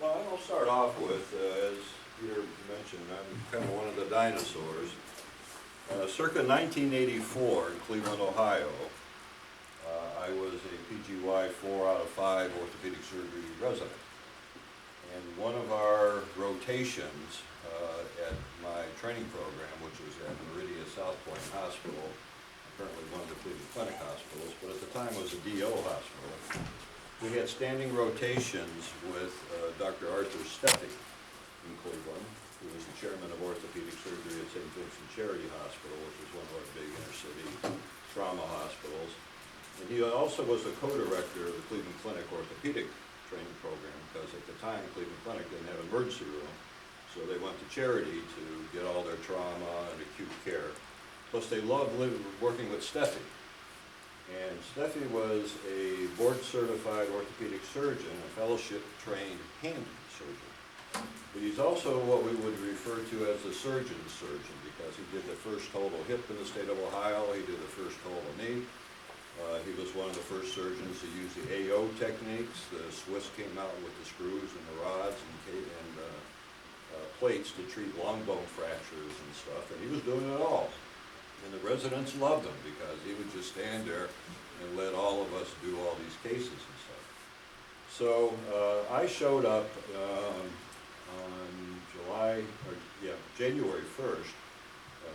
Well, I'll start off with, as Peter mentioned, I'm kind of one of the dinosaurs. Circa 1984 in Cleveland, Ohio, I was a PGY 4 out of 5 orthopedic surgery resident. And one of our rotations at my training program, which was at Meridia South Point Hospital, currently one of the Cleveland Clinic hospitals, but at the time was a DO hospital. We had standing rotations with Dr. Arthur Steffi in Cleveland, who was the chairman of orthopedic surgery at St. Vincent Charity Hospital, which is one of our big inner city trauma hospitals. And he also was the co-director of the Cleveland Clinic orthopedic training program, because at the time Cleveland Clinic didn't have an emergency room, so they went to Charity to get all their trauma and acute care. Plus they loved working with Steffi. And Steffi was a board-certified orthopedic surgeon, a fellowship-trained hand surgeon. But he's also what we would refer to as the surgeon's surgeon, because he did the first total hip in the state of Ohio, he did the first total knee. He was one of the first surgeons to use the AO techniques. The Swiss came out with the screws and the rods and plates to treat long bone fractures and stuff, and he was doing it all. And the residents loved him because he would just stand there and let all of us do all these cases and stuff. So I showed up on January 1st,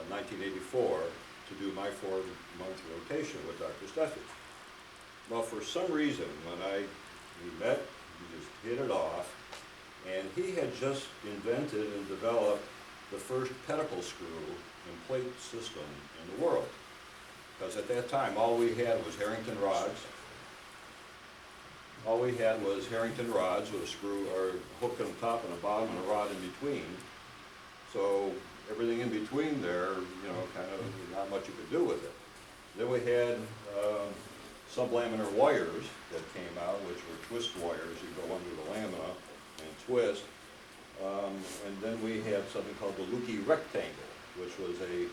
1984, to do my 4-month rotation with Dr. Steffi. Well, for some reason, when we met, we just hit it off, and he had just invented and developed the first pedicle screw and plate system in the world. Because at that time, all we had was Harrington rods. All we had was Harrington rods with a screw or a hook on the top and a bottom and a rod in between. So everything in between there, kind of not much you could do with it. Then we had sublaminar wires that came out, which were twist wires. You go under the lamina and twist. And then we had something called the Lukey rectangle, which was a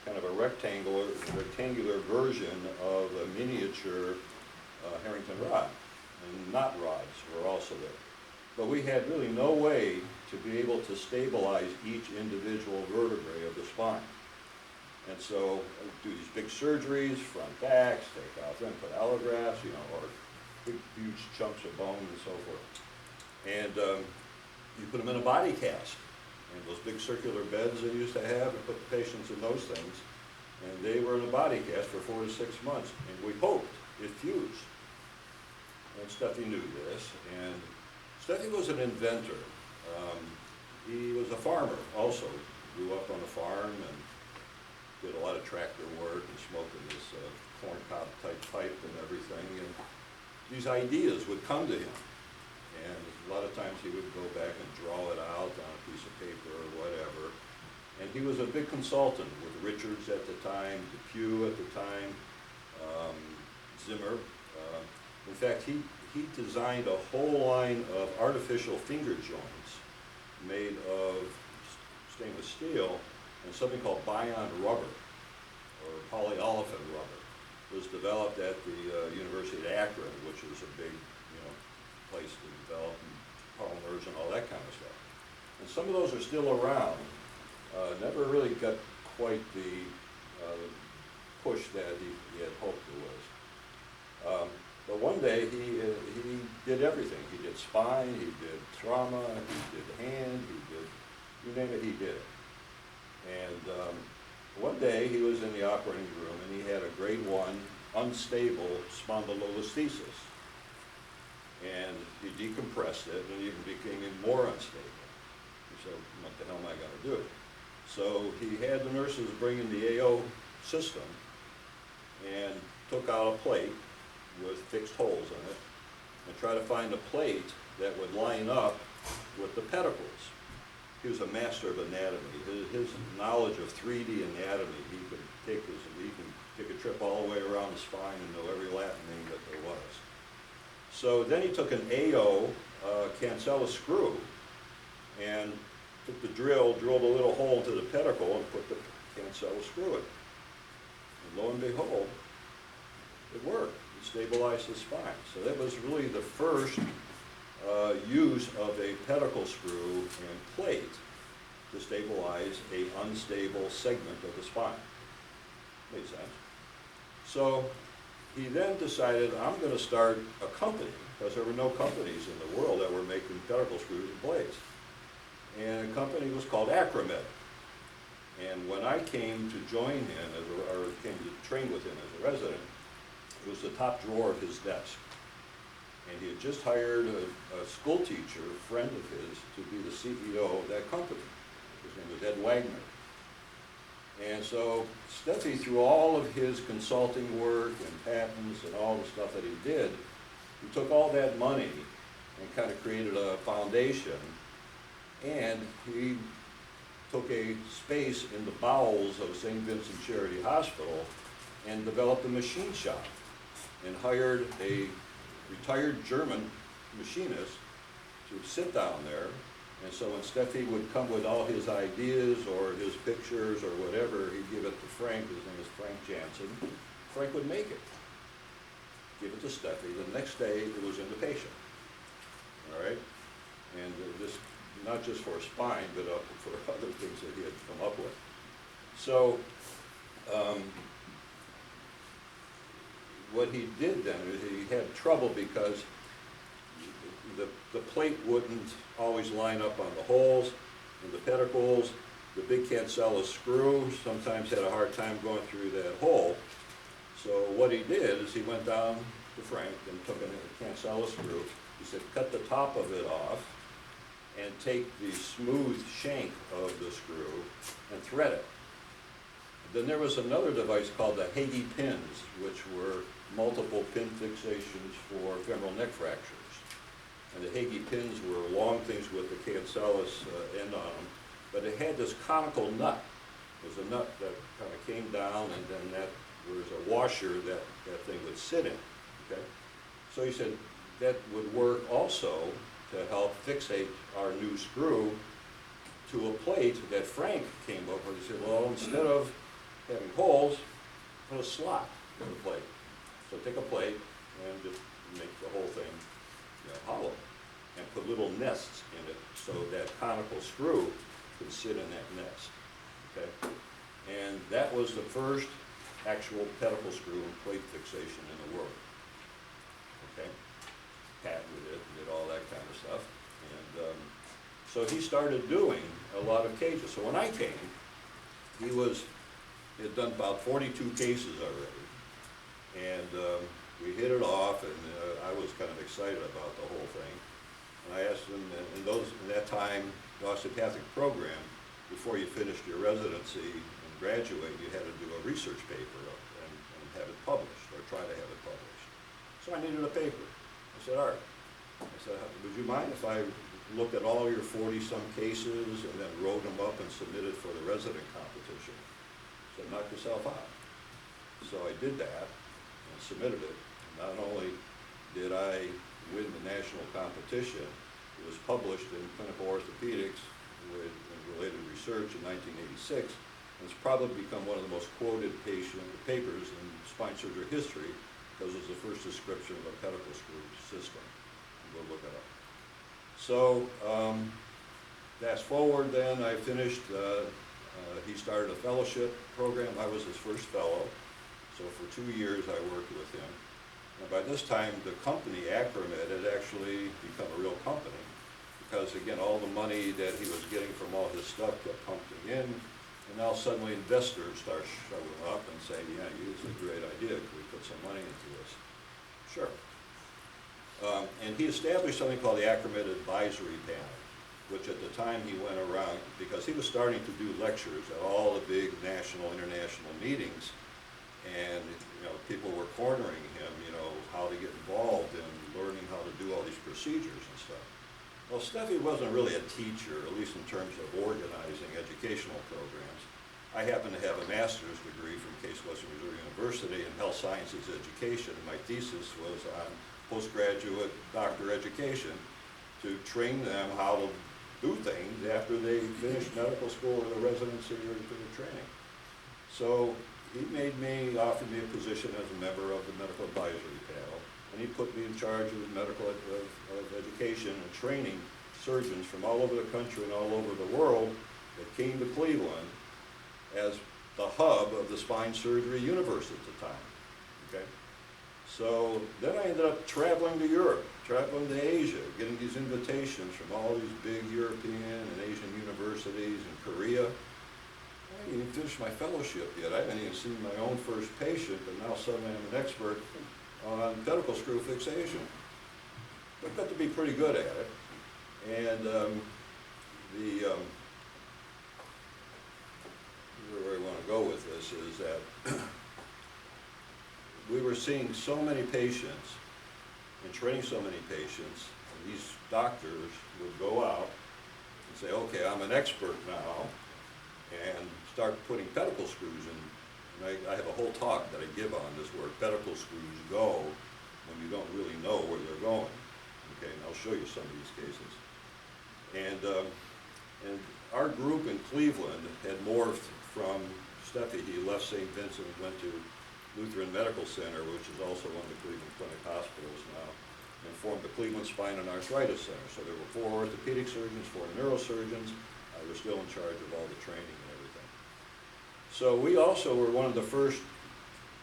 kind of a rectangular version of a miniature Harrington rod. And knot rods were also there. But we had really no way to be able to stabilize each individual vertebrae of the spine. And so do these big surgeries, front backs, take out them, put allografts, or big, huge chunks of bone and so forth. And you put them in a body cast. And those big circular beds they used to have, and put the patients in those things. And they were in a body cast for 4 to 6 months. And we hoped it fused. And Steffi knew this. And Steffi was an inventor. He was a farmer also. Grew up on a farm and did a lot of tractor work and smoked in this corn cob type pipe and everything. And these ideas would come to him. And a lot of times he would go back and draw it out on a piece of paper or whatever. And he was a big consultant with Richards at the time, DePuy at the time, Zimmer. In fact, he designed a whole line of artificial finger joints made of stainless steel and something called Bion rubber, or polyolefin rubber. It was developed at the University of Akron, which is a big place to develop polymers and all that kind of stuff. And some of those are still around. Never really got quite the push that he had hoped it was. But one day he did everything. He did spine, he did trauma, he did hand, you name it, he did it. And one day he was in the operating room and he had a grade 1 unstable spondylolisthesis. And he decompressed it and it even became even more unstable. He said, what the hell am I going to do? So he had the nurses bring in the AO system and took out a plate with fixed holes in it and try to find a plate that would line up with the pedicles. He was a master of anatomy. His knowledge of 3D anatomy, he can take a trip all the way around the spine and know every Latin name that there was. So then he took an AO cancella screw and took the drilled a little hole into the pedicle and put the cancella screw in. And lo and behold, it worked. It stabilized the spine. So that was really the first use of a pedicle screw and plate to stabilize a unstable segment of the spine. Made sense. So he then decided, I'm going to start a company, because there were no companies in the world that were making pedicle screws and plates. And the company was called Acromed. And when I came to join him, or came to train with him as a resident, it was the top drawer of his desk. And he had just hired a school teacher, a friend of his, to be the CEO of that company. His name was Ed Wagner. And so Steffi, through all of his consulting work and patents and all the stuff that he did, he took all that money and kind of created a foundation, and he took a space in the bowels of St. Vincent Charity Hospital and developed a machine shop and hired a retired German machinist to sit down there. And so when Steffi would come with all his ideas or his pictures or whatever, he'd give it to Frank. His name is Frank Jansen. Frank would make it, give it to Steffi. The next day, it was in the patient. All right? And this, not just for spine, but for other things that he had come up with. So what he did then is he had trouble because the plate wouldn't always line up on the holes and the pedicles. The big cancellous screw sometimes had a hard time going through that hole. So what he did is he went down to Frank and took a cancellous screw. He said, cut the top of it off and take the smooth shank of the screw and thread it. Then there was another device called the Hagee pins, which were multiple pin fixations for femoral neck fractures. And the Hagee pins were long things with the cancellous end on them, but it had this conical nut. It was a nut that kind of came down, and then that was a washer that that thing would sit in. Okay, so he said that would work also to help fixate our new screw to a plate that Frank came up with. He said, well, instead of having holes, put a slot in the plate. So take a plate and just make the whole thing, you know, hollow, and put little nests in it so that conical screw could sit in that nest. Okay, and that was the first actual pedicle screw and plate fixation in the world. Okay, patented it, did all that kind of stuff, and so he started doing a lot of cases. So when I came, he had done about 42 cases already, and we hit it off, and I was kind of excited about the whole thing. And I asked him, in that time, the osteopathic program, before you finished your residency and graduate, you had to do a research paper and have it published, or try to have it published. So I needed a paper. I said, all right. I said, would you mind if I looked at all your 40-some cases and then wrote them up and submitted for the resident competition? I said, knock yourself out. So I did that and submitted it. Not only did I win the national competition, it was published in Clinical Orthopedics with related research in 1986, and it's probably become one of the most quoted papers in spine surgery history because it was the first description of a pedicle screw system. Go look it up. So fast forward then, I finished, he started a fellowship program. I was his first fellow. So for 2 years I worked with him. And by this time the company, Acromed, had actually become a real company because again, all the money that he was getting from all his stuff kept pumping in, and now suddenly investors start showing up and saying, yeah, it's a great idea, can we put some money into this? Sure. And he established something called the Acromed Advisory Panel, which at the time he went around, because he was starting to do lectures at all the big national, international meetings, and you know, people were cornering him, you know, how to get involved in learning how to do all these procedures and stuff. Well, Steffi wasn't really a teacher, at least in terms of organizing educational programs. I happen to have a master's degree from Case Western Missouri University in health sciences education. My thesis was on postgraduate doctor education to train them how to do things after they finished medical school or the residency or the training. So he offered me a position as a member of the medical advisory panel, and and he put me in charge of medical education and training surgeons from all over the country and all over the world that came to Cleveland as the hub of the spine surgery universe at the time, okay? So then I ended up traveling to Europe, traveling to Asia, getting these invitations from all these big European and Asian universities in Korea. I didn't even finish my fellowship yet. I hadn't even seen my own first patient, but now suddenly I'm an expert on pedicle screw fixation. But got to be pretty good at it. And where I want to go with this is that we were seeing so many patients and training so many patients, and these doctors would go out and say, okay, I'm an expert now, and start putting pedicle screws in. And I have a whole talk that I give on this where pedicle screws go when you don't really know where they're going. Okay, and I'll show you some of these cases. And our group in Cleveland had morphed from Steffi. He left St. Vincent and went to Lutheran Medical Center, which is also one of the Cleveland Clinic hospitals now, and formed the Cleveland Spine and Arthritis Center. So there were 4 orthopedic surgeons, 4 neurosurgeons. I was still in charge of all the training and everything. So we also were one of the first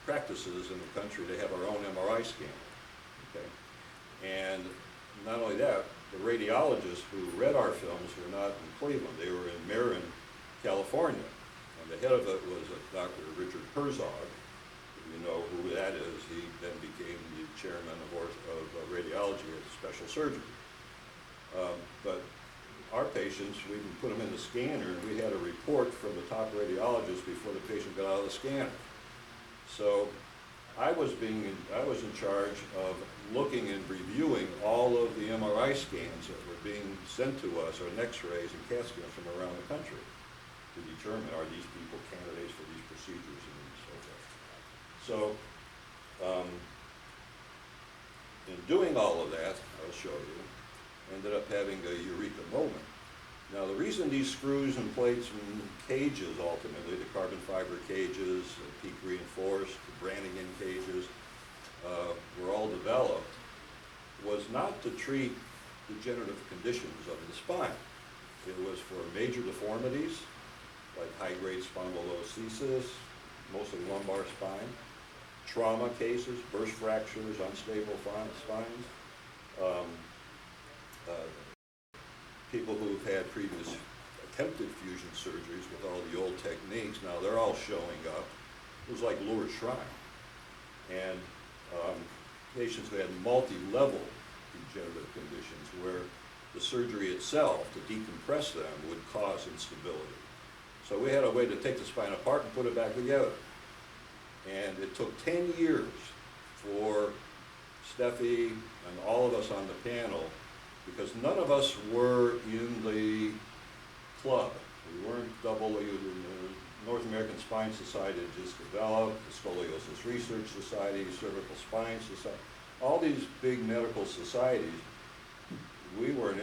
practices in the country to have our own MRI scanner, okay? And not only that, the radiologists who read our films were not in Cleveland. They were in Marin, California. And the head of it was Dr. Richard Herzog. You know who that is. He then became the chairman of radiology at special surgery. But our patients, we can put them in the scanner, and we had a report from the top radiologist before the patient got out of the scanner. So I was in charge of looking and reviewing all of the MRI scans that were being sent to us, or X-rays and CAT scans from around the country, to determine are these people candidates for these procedures and so forth. So, in doing all of that, I'll show you, ended up having a eureka moment. Now, the reason these screws and plates and cages, ultimately, the carbon fiber cages, the peak reinforced, the Brannigan cages, were all developed, was not to treat degenerative conditions of the spine. It was for major deformities, like high-grade spondylolisthesis, mostly lumbar spine, trauma cases, burst fractures, unstable spines, people who've had previous attempted fusion surgeries with all the old techniques. Now they're all showing up. It was like Lourdes Shrine. And patients who had multi-level degenerative conditions where the surgery itself, to decompress them, would cause instability. So we had a way to take the spine apart and put it back together. And it took 10 years for Steffi and all of us on the panel, because none of us were in the club. We weren't double, the North American Spine Society had just developed, the Scoliosis Research Society, Cervical Spine Society, all these big medical societies. We weren't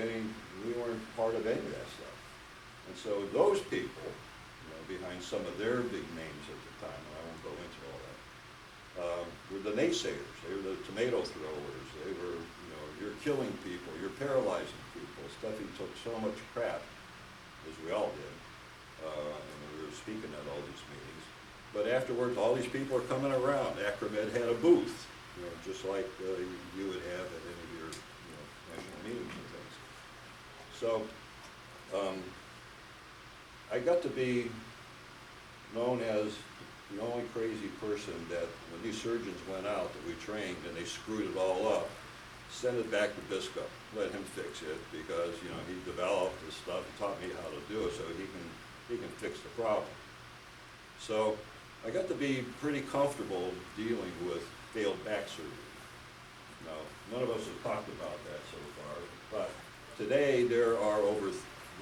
part of any of that stuff. And so those people, behind some of their big names at the time, and I won't go into all that, were the naysayers. They were the tomato throwers. They were, you're killing people, you're paralyzing people. Steffi took so much crap, as we all did, and we were speaking at all these meetings. But afterwards, all these people are coming around. Acromed had a booth, just like you would have at any of your national meetings and things. So I got to be known as the only crazy person that when these surgeons went out that we trained and they screwed it all up, send it back to Biscup, let him fix it, because he developed this stuff, taught me how to do it, so he can fix the problem. So I got to be pretty comfortable dealing with failed back surgery. Now, none of us have talked about that so far, but today there are over,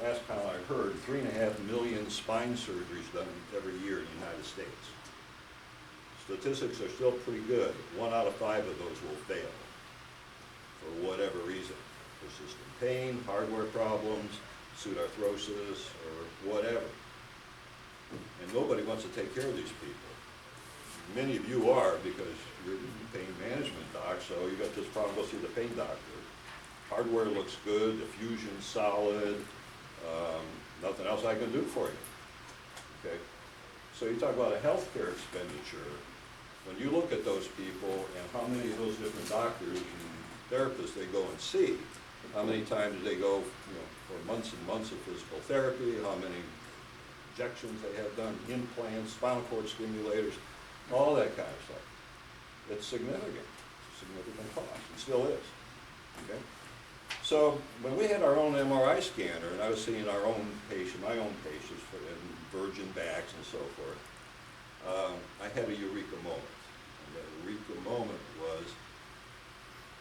last count I heard, 3.5 million spine surgeries done every year in the United States. Statistics are still pretty good. 1 out of 5 of those will fail for whatever reason. Persistent pain, hardware problems, pseudarthrosis, or whatever. And nobody wants to take care of these people. many of you are, because you're pain management doc, so you got this problem, go see the pain doctor. Hardware looks good, the fusion's solid, nothing else I can do for you, okay? So you talk about a healthcare expenditure, when you look at those people and how many of those different doctors and therapists they go and see, how many times they go, for months and months of physical therapy, how many injections they have done, implants, spinal cord stimulators, all that kind of stuff. It's significant. It's a significant cost. It still is. Okay? So when we had our own MRI scanner, and I was seeing my own patients and virgin backs and so forth, I had a eureka moment. And that eureka moment was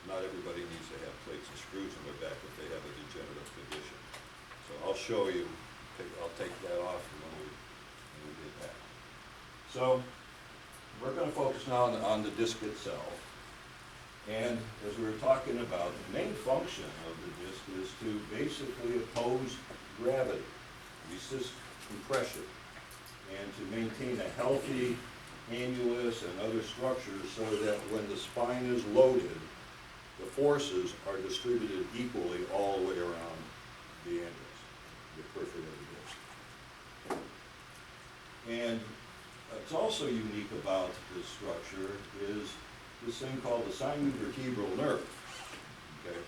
not everybody needs to have plates and screws in their back if they have a degenerative condition. So I'll show you. I'll take that off when we get back. So we're going to focus now on the disc itself. And as we were talking about, the main function of the disc is to basically oppose gravity, resist compression, and to maintain a healthy annulus and other structures so that when the spine is loaded, the forces are distributed equally all the way around the annulus, the periphery of the disc. And what's also unique about this structure is this thing called the sinovertebral nerve. Okay?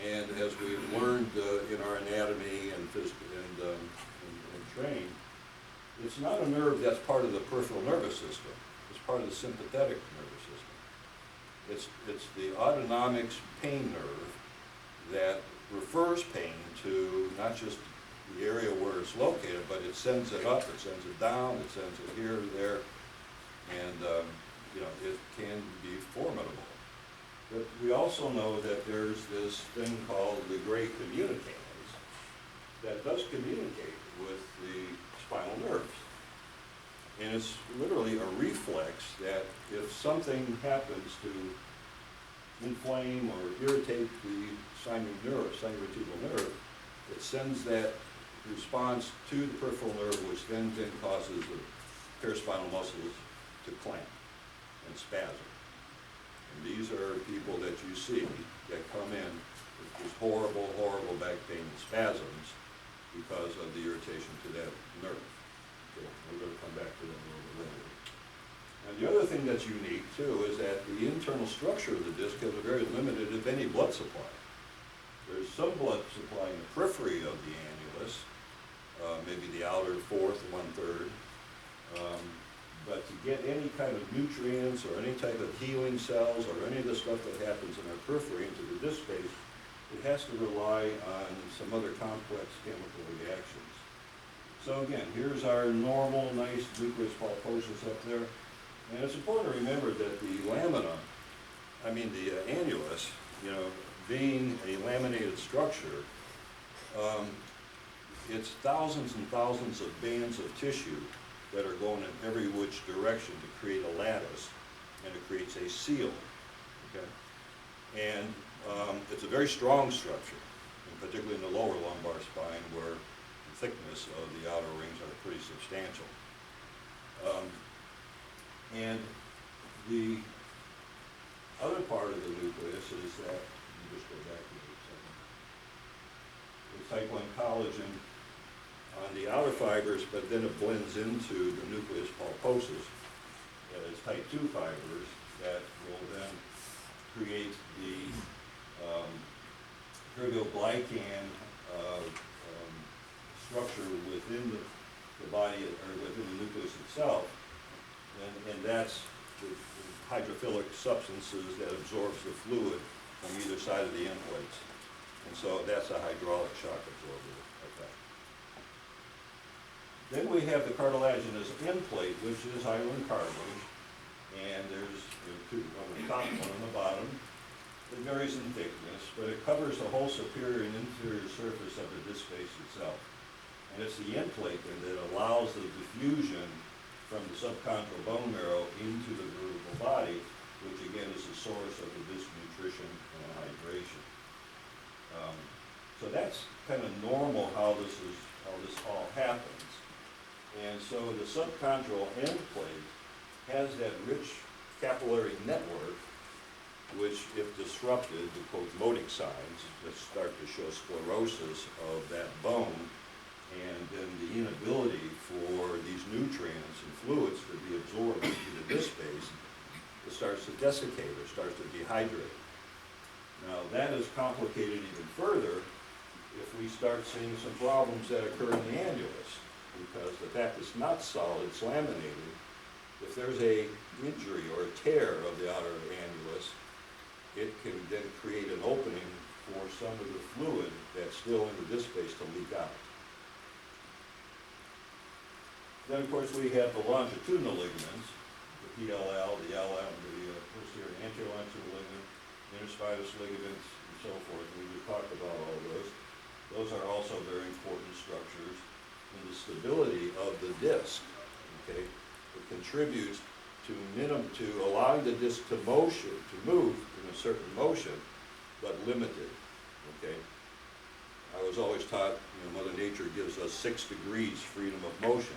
And as we've learned in our anatomy and training, it's not a nerve that's part of the peripheral nervous system. It's part of the sympathetic nervous system. It's the autonomic pain nerve that refers pain to not just the area where it's located, but it sends it up, it sends it down, it sends it here, there, and it can be formidable. But we also know that there's this thing called the gray communicase that does communicate with the spinal nerves. And it's literally a reflex that if something happens to inflame or irritate the sinovertebral nerve, it sends that response to the peripheral nerve, which then causes the paraspinal muscles to clamp and spasm. And these are people that you see that come in with this horrible, horrible back pain and spasms because of the irritation to that nerve. Okay, we're going to come back to that a little bit later. And the other thing that's unique too is that the internal structure of the disc has a very limited, if any, blood supply. There's some blood supply in the periphery of the annulus, maybe the outer fourth, 1/3. But to get any kind of nutrients or any type of healing cells or any of the stuff that happens in our periphery into the disc space, it has to rely on some other complex chemical reactions. So again, here's our normal, nice nucleus pulposus up there. And it's important to remember that the annulus, being a laminated structure, it's thousands and thousands of bands of tissue that are going in every which direction to create a lattice, and it creates a seal, okay? And it's a very strong structure, and particularly in the lower lumbar spine where the thickness of the outer rings are pretty substantial. And the other part of the nucleus is that, let me just go back to the type 1 collagen on the outer fibers, but then it blends into the nucleus pulposus as type 2 fibers that will then create the proteoglycan structure within the body, or within the nucleus itself, and that's the hydrophilic substances that absorbs the fluid from either side of the end plates. And so that's a hydraulic shock absorber effect. Then we have the cartilaginous end plate, which is hyaline cartilage, and there's two, one on the top, one on the bottom. It varies in thickness, but it covers the whole superior and inferior surface of the disc space itself. And it's the end plate that allows the diffusion from the subchondral bone marrow into the vertebral body, which again is the source of the disc nutrition and hydration. So that's kind of normal how this all happens. And so the subchondral end plate has that rich capillary network, which if disrupted, the quote signs that start to show sclerosis of that bone, and then the inability for these nutrients and fluids to be absorbed into the disc space, it starts to desiccate or starts to dehydrate. Now that is complicated even further if we start seeing some problems that occur in the annulus, because the fact it's not solid, it's laminated. If there's a injury or a tear of the outer annulus, it can then create an opening for some of the fluid that's still in the disc space to leak out. Then, of course, we have the longitudinal ligaments, the PLL, the LM, the posterior and anterior longitudinal ligament, interspinous ligaments, and so forth. We just talked about all of those. Those are also very important structures in the stability of the disc. Okay, it contributes to allowing the disc to move in a certain motion, but limited. Okay, I was always taught, Mother Nature gives us 6 degrees freedom of motion.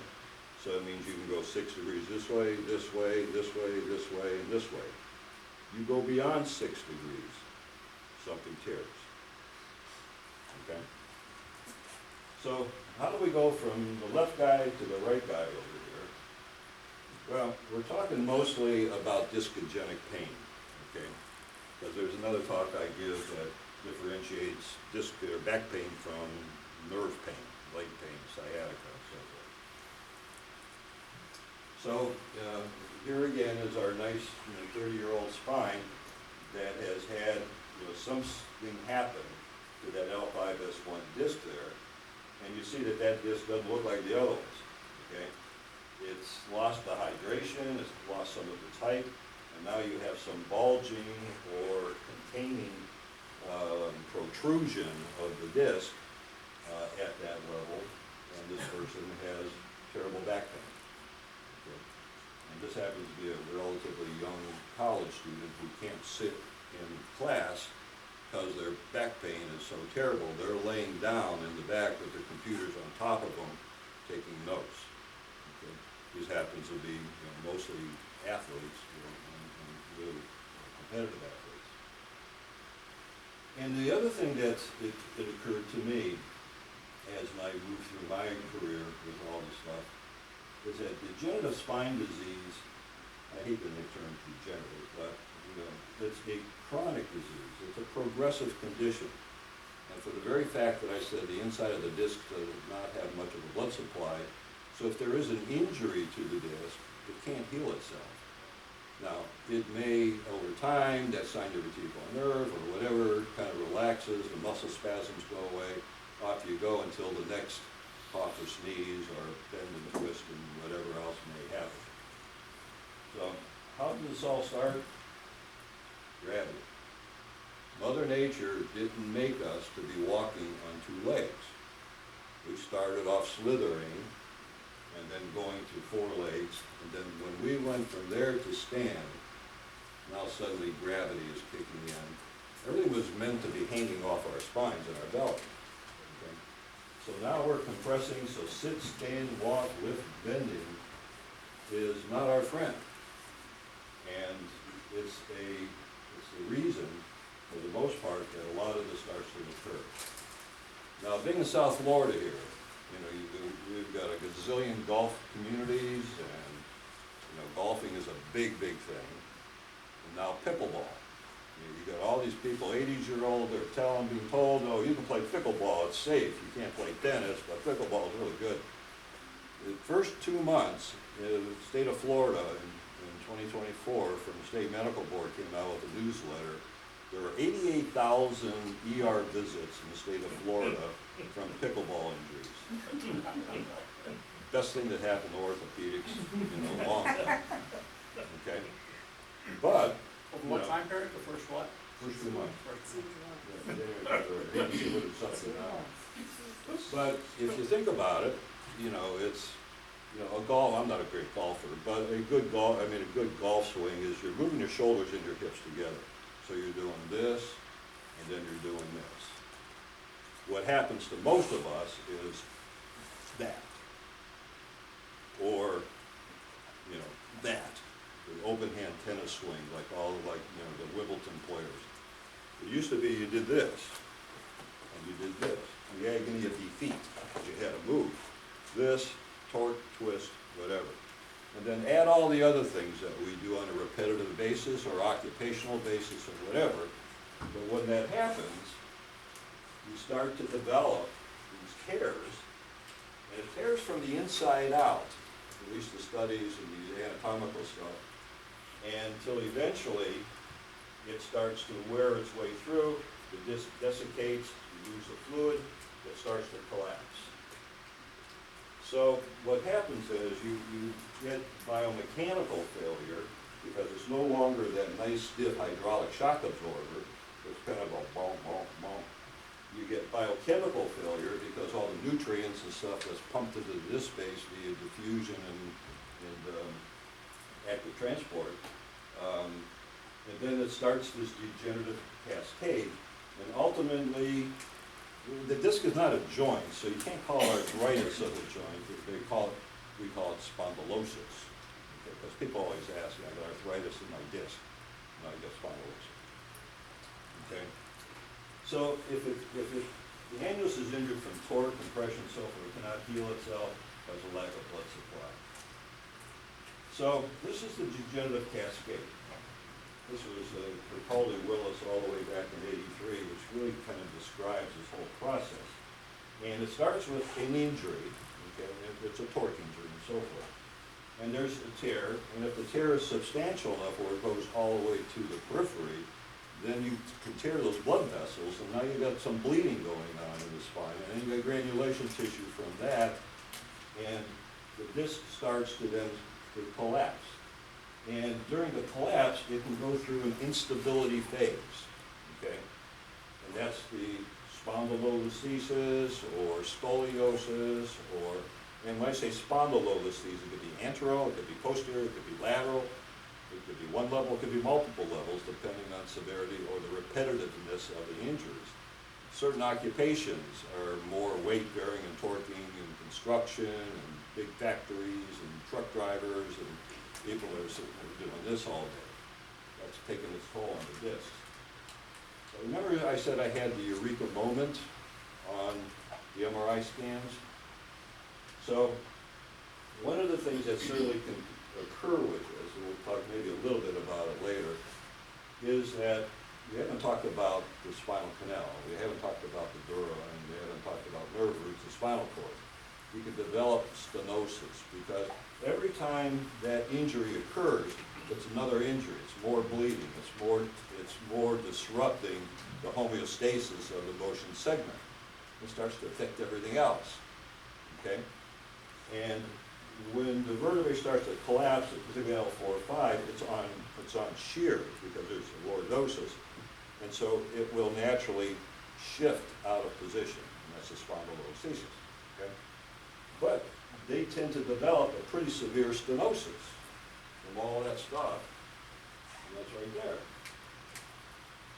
So it means you can go 6 degrees this way, this way, this way, this way, and this way. You go beyond 6 degrees, something tears. Okay? So how do we go from the left guy to the right guy over here? Well, we're talking mostly about discogenic pain, okay? Because there's another talk I give that differentiates disc or back pain from nerve pain, leg pain, sciatica, and so forth. So here again is our nice 30-year-old spine that has had something happen to that L5S1 disc there, and you see that that disc doesn't look like the other ones. Okay, it's lost the hydration, it's lost some of its height, and now you have some bulging or containing protrusion of the disc at that level, and this person has terrible back pain. Okay. And this happens to be a relatively young college student who can't sit in class because their back pain is so terrible. They're laying down in the back with their computers on top of them, taking notes. Okay. These happens to be mostly athletes, and really competitive athletes. And the other thing that occurred to me as I moved through my career with all this stuff is that degenerative spine disease, I hate the term degenerative, but it's a chronic disease. It's a progressive condition. And for the very fact that I said the inside of the disc does not have much of a blood supply, so if there is an injury to the disc, it can't heal itself. Now, it may, over time, that synovial nerve or whatever kind of relaxes, the muscle spasms go away, off you go until the next cough or sneeze or bend and twist and whatever else may happen. So, how did this all start? Gravity. Mother Nature didn't make us to be walking on 2 legs. We started off slithering and then going to 4 legs, and then when we went from there to stand, now suddenly gravity is kicking in. Everything was meant to be hanging off our spines and our belly. Okay? So now we're compressing, so sit, stand, walk, lift, bending is not our friend. And it's the reason, for the most part, that a lot of this starts to occur. Now, being in South Florida here, we've got a gazillion golf communities, and golfing is a big, big thing. And now pickleball. You got all these people, 80s-year-old, they're being told, no, you can play pickleball, it's safe. You can't play tennis, but pickleball is really good. The first 2 months, the state of Florida in 2024, from the State Medical Board came out with a newsletter. There were 88,000 ER visits in the state of Florida from pickleball injuries. Best thing that happened to orthopedics in a long time. Okay? But, over what time period? The first what? First 2 months. But if you think about it, it's, a golf, I'm not a great golfer, but a good golf swing is you're moving your shoulders and your hips together. So you're doing this, and then you're doing this. What happens to most of us is that. Or, that. open hand tennis swing, like the Wimbledon players. It used to be you did this, and you did this, the agony of defeat. You had to move this, torque, twist, whatever. And then add all the other things that we do on a repetitive basis or occupational basis or whatever. But when that happens, you start to develop these tears, and it tears from the inside out, at least the studies and the anatomical stuff, and until eventually it starts to wear its way through, the disc desiccates, you lose the fluid, it starts to collapse. So what happens is you get biomechanical failure because it's no longer that nice stiff hydraulic shock absorber. It's kind of a bonk, bonk, bonk. You get biochemical failure because all the nutrients and stuff that's pumped into the disc space via diffusion and active transport. And then it starts this degenerative cascade, and ultimately, the disc is not a joint, so you can't call arthritis of the joint. We call it spondylosis. Because people always ask, I got arthritis in my disc. No, I got spondylosis. Okay? So if the annulus is injured from torque, compression, so forth, it cannot heal itself because of lack of blood supply. So this is the degenerative cascade. This was Capaldi Willis all the way back in '83, which really kind of describes this whole process. And it starts with an injury, okay, it's a torque injury and so forth. And there's a tear, and if the tear is substantial enough where it goes all the way to the periphery, then you can tear those blood vessels, and now you've got some bleeding going on in the spine, and then you got granulation tissue from that, and the disc starts to then collapse. And during the collapse, it can go through an instability phase, okay? And that's the spondylolisthesis or scoliosis, and when I say spondylolisthesis, it could be antero, it could be posterior, it could be lateral, it could be one level, it could be multiple levels, depending on severity or the repetitiveness of the injuries. Certain occupations are more weight-bearing and torquing and construction and big factories and truck drivers and people that are doing this all day. That's taking its toll on the discs. So remember I said I had the eureka moment on the MRI scans? So one of the things that certainly can occur with this, and we'll talk maybe a little bit about it later, is that we haven't talked about the spinal canal, we haven't talked about the dura, and we haven't talked about nerve roots, the spinal cord. We can develop stenosis because every time that injury occurs, it's another injury. It's more bleeding. It's more disrupting the homeostasis of the motion segment. It starts to affect everything else. Okay, and when the vertebrae starts to collapse, particularly L4-5, it's on shear because there's a lordosis, and so it will naturally shift out of position, and that's the spondylolisthesis. Okay. But they tend to develop a pretty severe stenosis from all that stuff, and that's right there.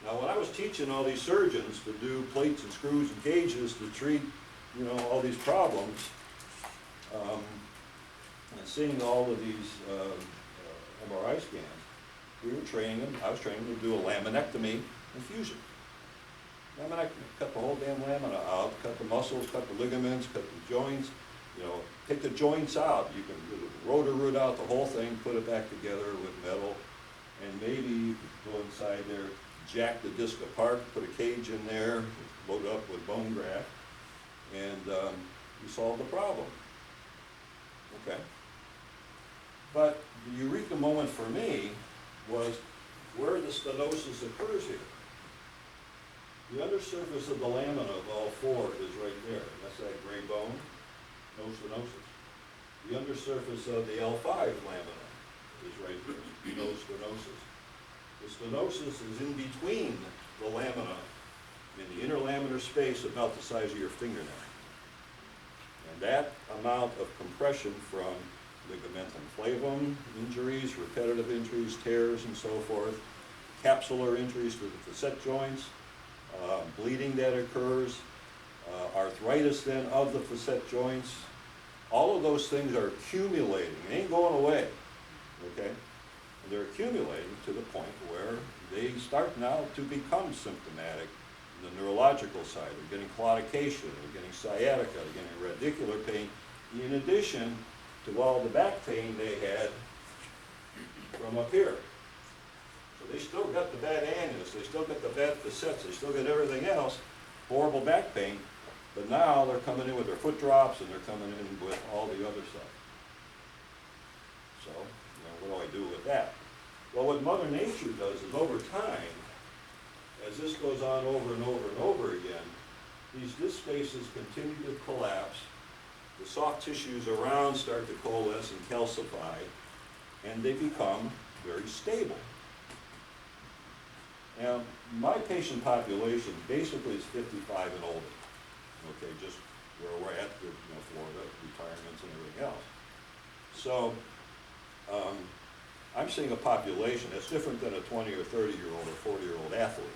Now, when I was teaching all these surgeons to do plates and screws and gauges to treat, all these problems, and seeing all of these MRI scans, we were training them, I was training them to do a laminectomy and fusion. Laminectomy, cut the whole damn lamina out, cut the muscles, cut the ligaments, cut the joints, take the joints out. You can root out the whole thing, put it back together with metal, and maybe you could go inside there, jack the disc apart, put a cage in there, load it up with bone graft, and you solve the problem. Okay. But the eureka moment for me was where the stenosis occurs here. The undersurface of the lamina of all four is right there. That's that gray bone. No stenosis. The undersurface of the L5 lamina is right there, no stenosis. The stenosis is in between the lamina in the interlaminar space about the size of your fingernail. And that amount of compression from ligamentum flavum injuries, repetitive injuries, tears, and so forth, capsular injuries to the facet joints, bleeding that occurs, arthritis then of the facet joints, all of those things are accumulating. It ain't going away, okay? And they're accumulating to the point where they start now to become symptomatic. The neurological side, they're getting claudication, they're getting sciatica, they're getting radicular pain, in addition to all the back pain they had from up here. So they still got the bad annulus, they still got the bad facets, they still got everything else, horrible back pain, but now they're coming in with their foot drops and they're coming in with all the other stuff. So, what do I do with that? Well, what Mother Nature does is over time, as this goes on over and over and over again, these disc spaces continue to collapse, the soft tissues around start to coalesce and calcify, and they become very stable. Now, my patient population basically is 55 and older, okay, just where we're at, Florida, retirements and everything else. So, I'm seeing a population that's different than a 20 or 30-year-old or 40-year-old athlete.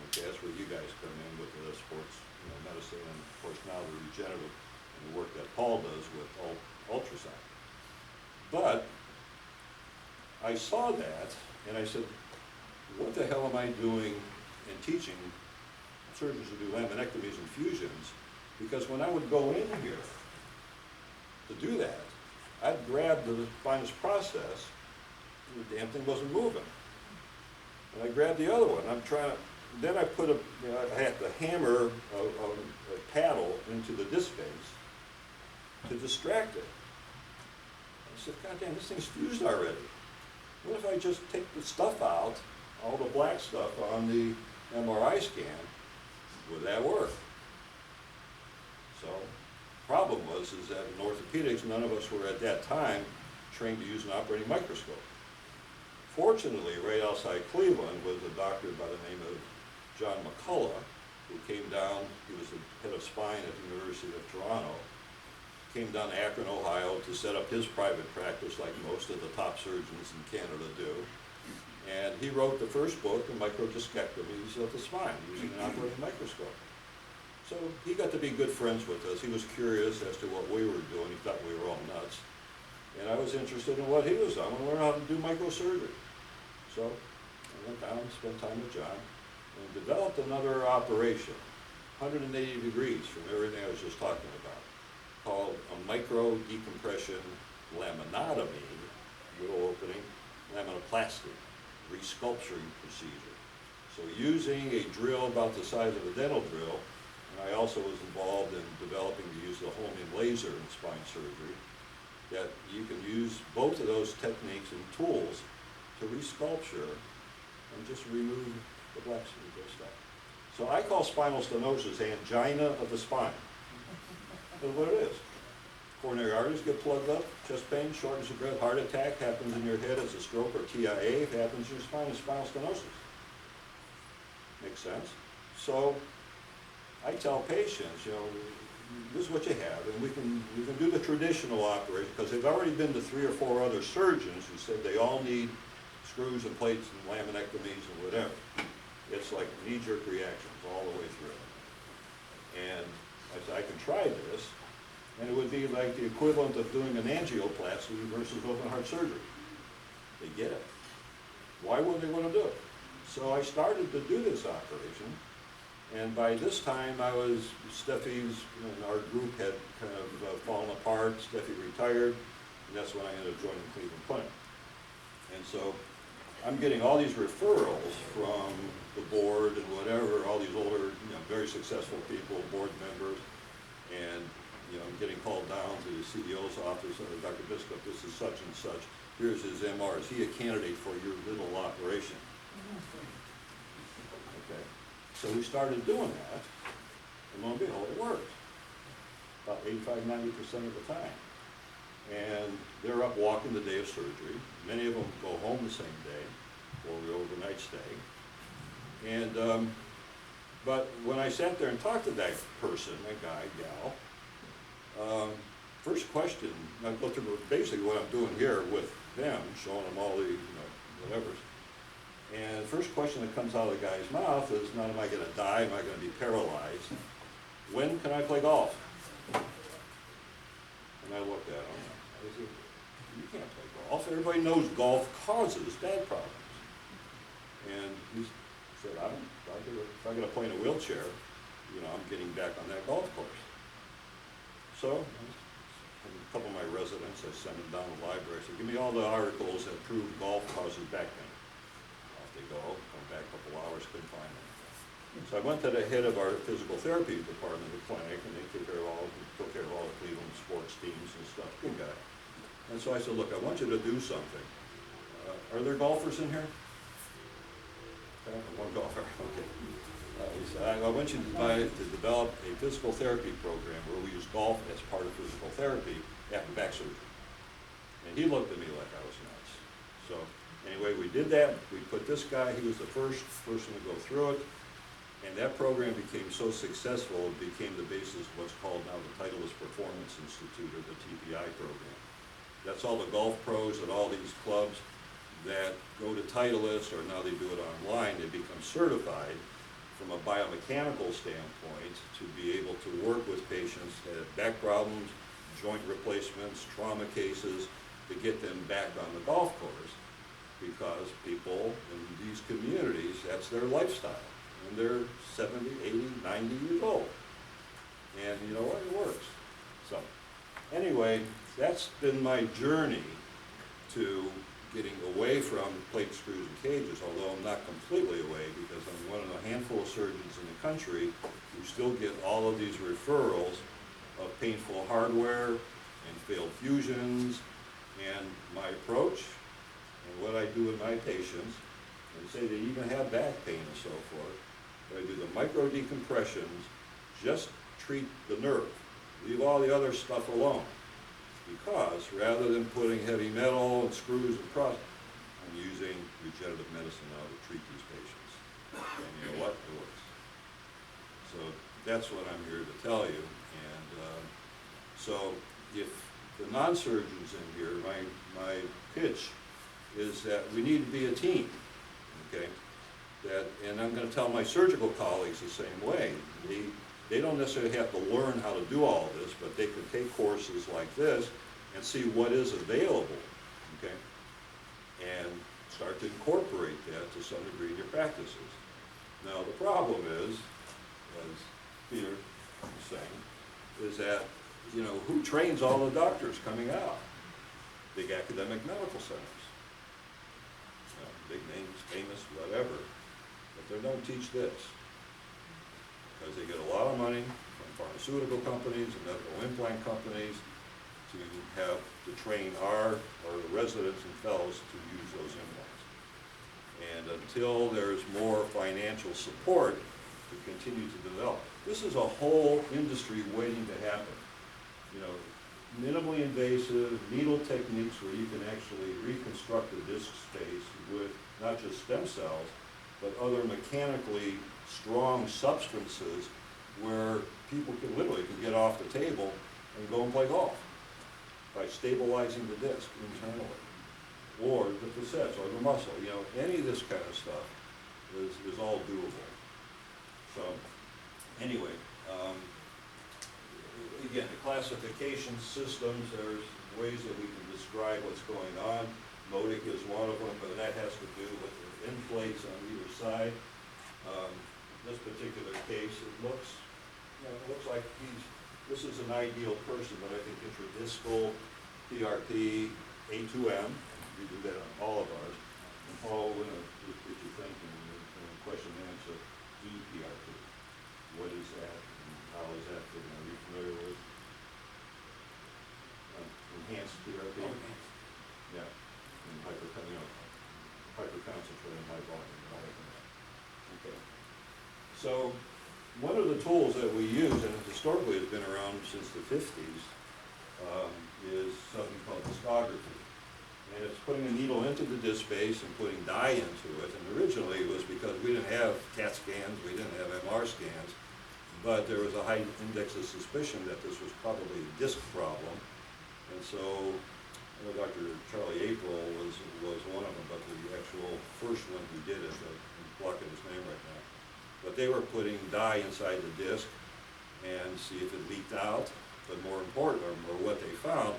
Okay, that's where you guys come in with the sports medicine, and of course now the regenerative and the work that Paul does with ultrasound. But I saw that and I said, what the hell am I doing in teaching surgeons to do laminectomies and fusions? Because when I would go in here to do that, I'd grab the spinous process, and the damn thing wasn't moving. And I grabbed the other one. Then I put I had to hammer a paddle into the disc space to distract it. I said, God damn, this thing's fused already. What if I just take the stuff out, all the black stuff on the MRI scan? Would that work? So, problem was that in orthopedics, none of us were at that time trained to use an operating microscope. Fortunately, right outside Cleveland was a doctor by the name of John McCullough, who came down, he was the head of spine at the University of Toronto, came down to Akron, Ohio to set up his private practice like most of the top surgeons in Canada do. And he wrote the first book on microdiscectomies of the spine using an operating microscope. So he got to be good friends with us. He was curious as to what we were doing. He thought we were all nuts. And I was interested in what he was doing. I wanted to learn how to do microsurgery. So I went down and spent time with John and developed another operation, 180 degrees from everything I was just talking about, called a micro decompression laminotomy, little opening, laminoplasty, resculpturing procedure. So using a drill about the size of a dental drill, and I also was involved in developing the use of the Holmian laser in spine surgery, that you can use both of those techniques and tools to resculpture and just remove the black stuff. So I call spinal stenosis angina of the spine. That's what it is. Coronary arteries get plugged up, chest pain, shortness of breath, heart attack happens in your head as a stroke or TIA, it happens in your spine as spinal stenosis. Makes sense? So I tell patients, this is what you have, and we can do the traditional operation, because they've already been to 3 or 4 other surgeons who said they all need screws and plates and laminectomies and whatever. It's like knee-jerk reactions all the way through. And I said, I can try this, and it would be like the equivalent of doing an angioplasty versus open heart surgery. They get it. Why would they want to do it? So I started to do this operation, and by this time Steffi's, our group had kind of fallen apart. Steffi retired, and that's when I ended up joining Cleveland Clinic. And so I'm getting all these referrals from the board and whatever, all these older, very successful people, board members, and I'm getting called down to the CEO's office, Dr. Biscup, this is such and such, here's his MR, is he a candidate for your little operation? Okay, so we started doing that, and lo and behold, it worked, about 85–90% of the time. And they're up walking the day of surgery. Many of them go home the same day, or the overnight stay. And, but when I sat there and talked to that person, that guy, gal, first question, I go through basically what I'm doing here with them, showing them all the, whatever. And the first question that comes out of the guy's mouth is, not am I gonna die, am I gonna be paralyzed? When can I play golf? And I looked at him. I said, You can't play golf. Everybody knows golf causes back problems. And he said, if I'm gonna play in a wheelchair, you know, I'm getting back on that golf course. So, a couple of my residents, I sent them down to the library, I said, give me all the articles that prove golf causes back pain. Off they go, come back a couple hours, couldn't find anything. So I went to the head of our physical therapy department of the clinic, and they took care of all the Cleveland sports teams and stuff, good guy. And so I said, look, I want you to do something. Are there golfers in here? One golfer, okay. He said, I want you to develop a physical therapy program where we use golf as part of physical therapy after back surgery. And he looked at me like I was nuts. So anyway, we did that. We put this guy, he was the first person to go through it. And that program became so successful, it became the basis of what's called now the Titleist Performance Institute, or the TPI program. That's all the golf pros at all these clubs that go to Titleist, or now they do it online, they become certified from a biomechanical standpoint to be able to work with patients that have back problems, joint replacements, trauma cases, to get them back on the golf course, because people in these communities, that's their lifestyle. And they're 70, 80, 90 years old. And you know what, it works. So anyway, that's been my journey to getting away from plate screws and cages, although I'm not completely away, because I'm one of the handful of surgeons in the country who still get all of these referrals of painful hardware and failed fusions. And my approach and what I do with my patients, and say they even have back pain and so forth, I do the micro decompressions, just treat the nerve, leave all the other stuff alone. Because rather than putting heavy metal and screws and cross, I'm using regenerative medicine now to treat these patients. And you know what? It works. So that's what I'm here to tell you. And so if the non-surgeons in here, my pitch is that we need to be a team, okay? And I'm going to tell my surgical colleagues the same way. They don't necessarily have to learn how to do all this, but they can take courses like this and see what is available, okay? And start to incorporate that to some degree in your practices. Now, the problem is, as Peter was saying, is that, you know, who trains all the doctors coming out? Big academic medical centers. You know, big names, famous, whatever. But they don't teach this. Because they get a lot of money from pharmaceutical companies and medical implant companies to train our residents and fellows to use those implants. And until there's more financial support to continue to develop, this is a whole industry waiting to happen. You know, minimally invasive needle techniques where you can actually reconstruct the disc space with not just stem cells, but other mechanically strong substances where people can literally get off the table and go and play golf by stabilizing the disc internally, or the facets, or the muscle. You know, any of this kind of stuff is all doable. So anyway, again, the classification systems, there's ways that we can describe what's going on. Modic is one of them, but that has to do with the end plates on either side. In this particular case, it looks like this is an ideal person, but I think intradiscal, PRP, A2M, we do that on all of ours. And Paul, what you think in question and answer, EPRP. What is that, and how is that fitting? Are you familiar with enhanced PRP? Okay. Yeah, and hyperconcentrated, high volume, all that. Okay. So one of the tools that we use, and historically has been around since the 50s, is something called discography. And it's putting a needle into the disc space and putting dye into it. And originally it was because we didn't have CAT scans, we didn't have MR scans, but there was a high index of suspicion that this was probably a disc problem. And so, I know Dr. Charlie April was one of them, but the actual first one who did it, I'm blocking his name right now. But they were putting dye inside the disc and see if it leaked out. But more important, or what they found,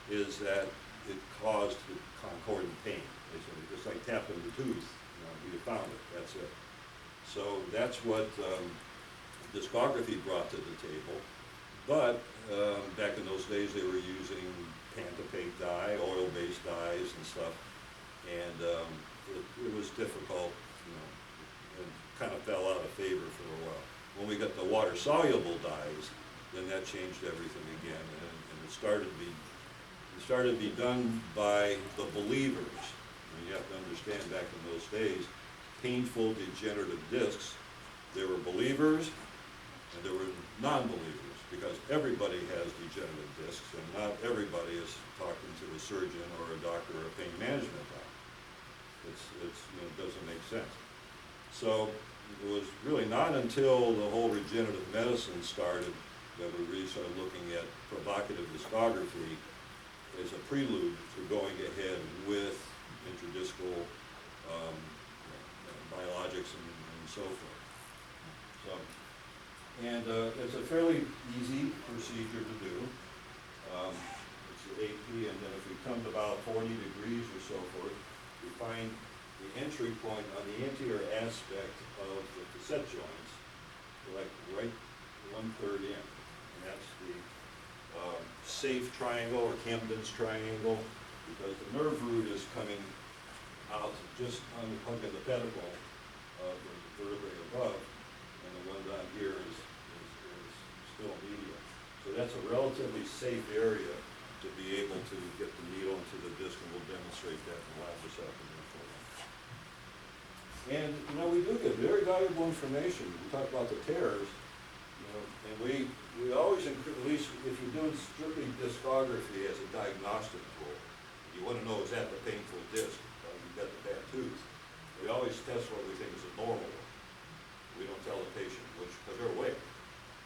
is that it caused the concordant pain. Basically, just like tapping the tooth, you know, we found it, that's it. So that's what discography brought to the table. But back in those days, they were using pan-to-paint dye, oil-based dyes and stuff, and it was difficult, you know, and kind of fell out of favor for a while. When we got the water-soluble dyes, then that changed everything again, and it started to be done by the believers. And you have to understand, back in those days, painful degenerative discs, there were believers and there were non-believers, because everybody has degenerative discs, and not everybody is talking to a surgeon or a doctor or a pain management doc. It's you know, it doesn't make sense. So it was really not until the whole regenerative medicine started that we really started looking at provocative discography as a prelude to going ahead with intradiscal biologics and so forth. So, and it's a fairly easy procedure to do. It's the AP, and then if we come to about 40 degrees or so forth, we find the entry point on the anterior aspect of the facet joints, like right 1/3 in, and that's the safe triangle or Camden's triangle, because the nerve root is coming out just on the hunk of the pedicle of the vertebrae above, and the one down here is still medial. So that's a relatively safe area to be able to get the needle into the disc, and we'll demonstrate that in the lab this afternoon for you. And you know, we do get very valuable information. We talk about the tears, you know, and we always include, at least if you're doing strictly discography as a diagnostic tool, you want to know, is that the painful disc? You've got the bad tooth. We always test what we think is a normal one. We don't tell the patient which, because they're awake.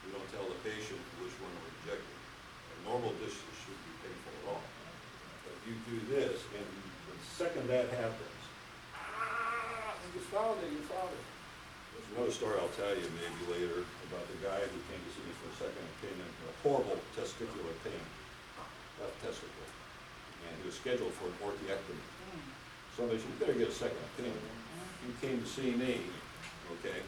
We don't tell the patient which one we're rejecting. A normal disc shouldn't be painful at all. But you do this, and the second that happens, you found it, you found it. There's another story I'll tell you maybe later about the guy who came to see me for a second opinion, a horrible testicular pain, left testicle, and he was scheduled for an orchiectomy. Somebody said, you better get a second opinion. He came to see me, okay,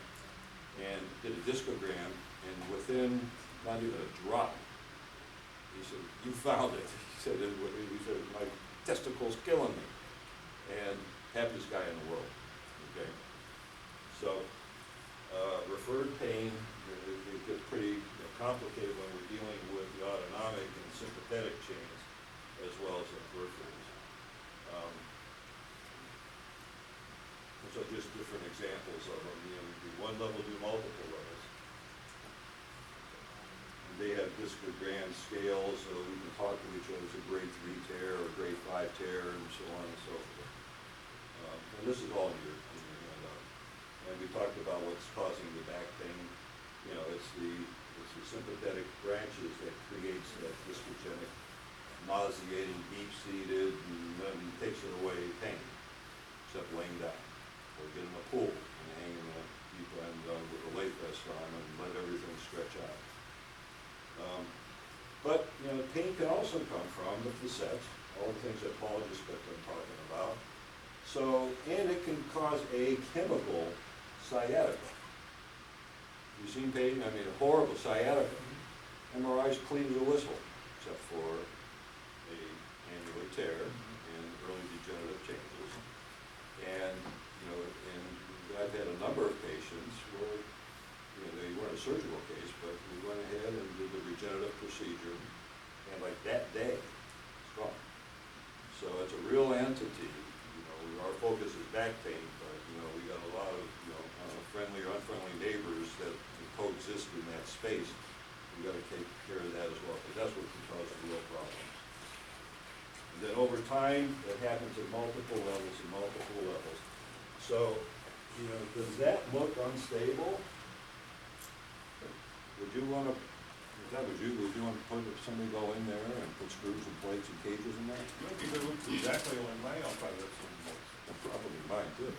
and did a discogram, and within not even a drop, he said, you found it. He said, my testicle's killing me. And happiest guy in the world, okay? So, referred pain, it gets pretty complicated when we're dealing with the autonomic and sympathetic chains, as well as the peripheries. So just different examples of them. You know, we do one level, do multiple levels. And they have discogram scales, so we can talk to each other. It's a grade 3 tear or grade 5 tear, and so on and so forth. And this is all in your handout. And we talked about what's causing the back pain. You know, it's the sympathetic branches that creates that discogenic, nauseating, deep-seated, and then takes it away pain, except laying down. Or get in a pool and hang in a deep end with a lake vest on and let everything stretch out. But, you know, pain can also come from the facet, all the things that Paul just got done talking about. So, and it can cause a chemical sciatica. You've seen pain? I mean, a horrible sciatica. MRI's clean as a whistle, except for a annular tear and early degenerative changes. And you know, and I've had a number of patients where, you know, they weren't a surgical case, but we went ahead and did the regenerative procedure, and like that day, it's gone. So it's a real entity. You know, our focus is back pain, but you know, we got a lot of, you know, friendly or unfriendly neighbors that coexist in that space. We got to take care of that as well, because that's what can cause the real problems. And then over time, it happens at multiple levels and multiple levels. So, you know, does that look unstable? Would you want to, would you want to put somebody go in there and put screws and plates and cages in there? Maybe it looks exactly like my outside. Probably mine too.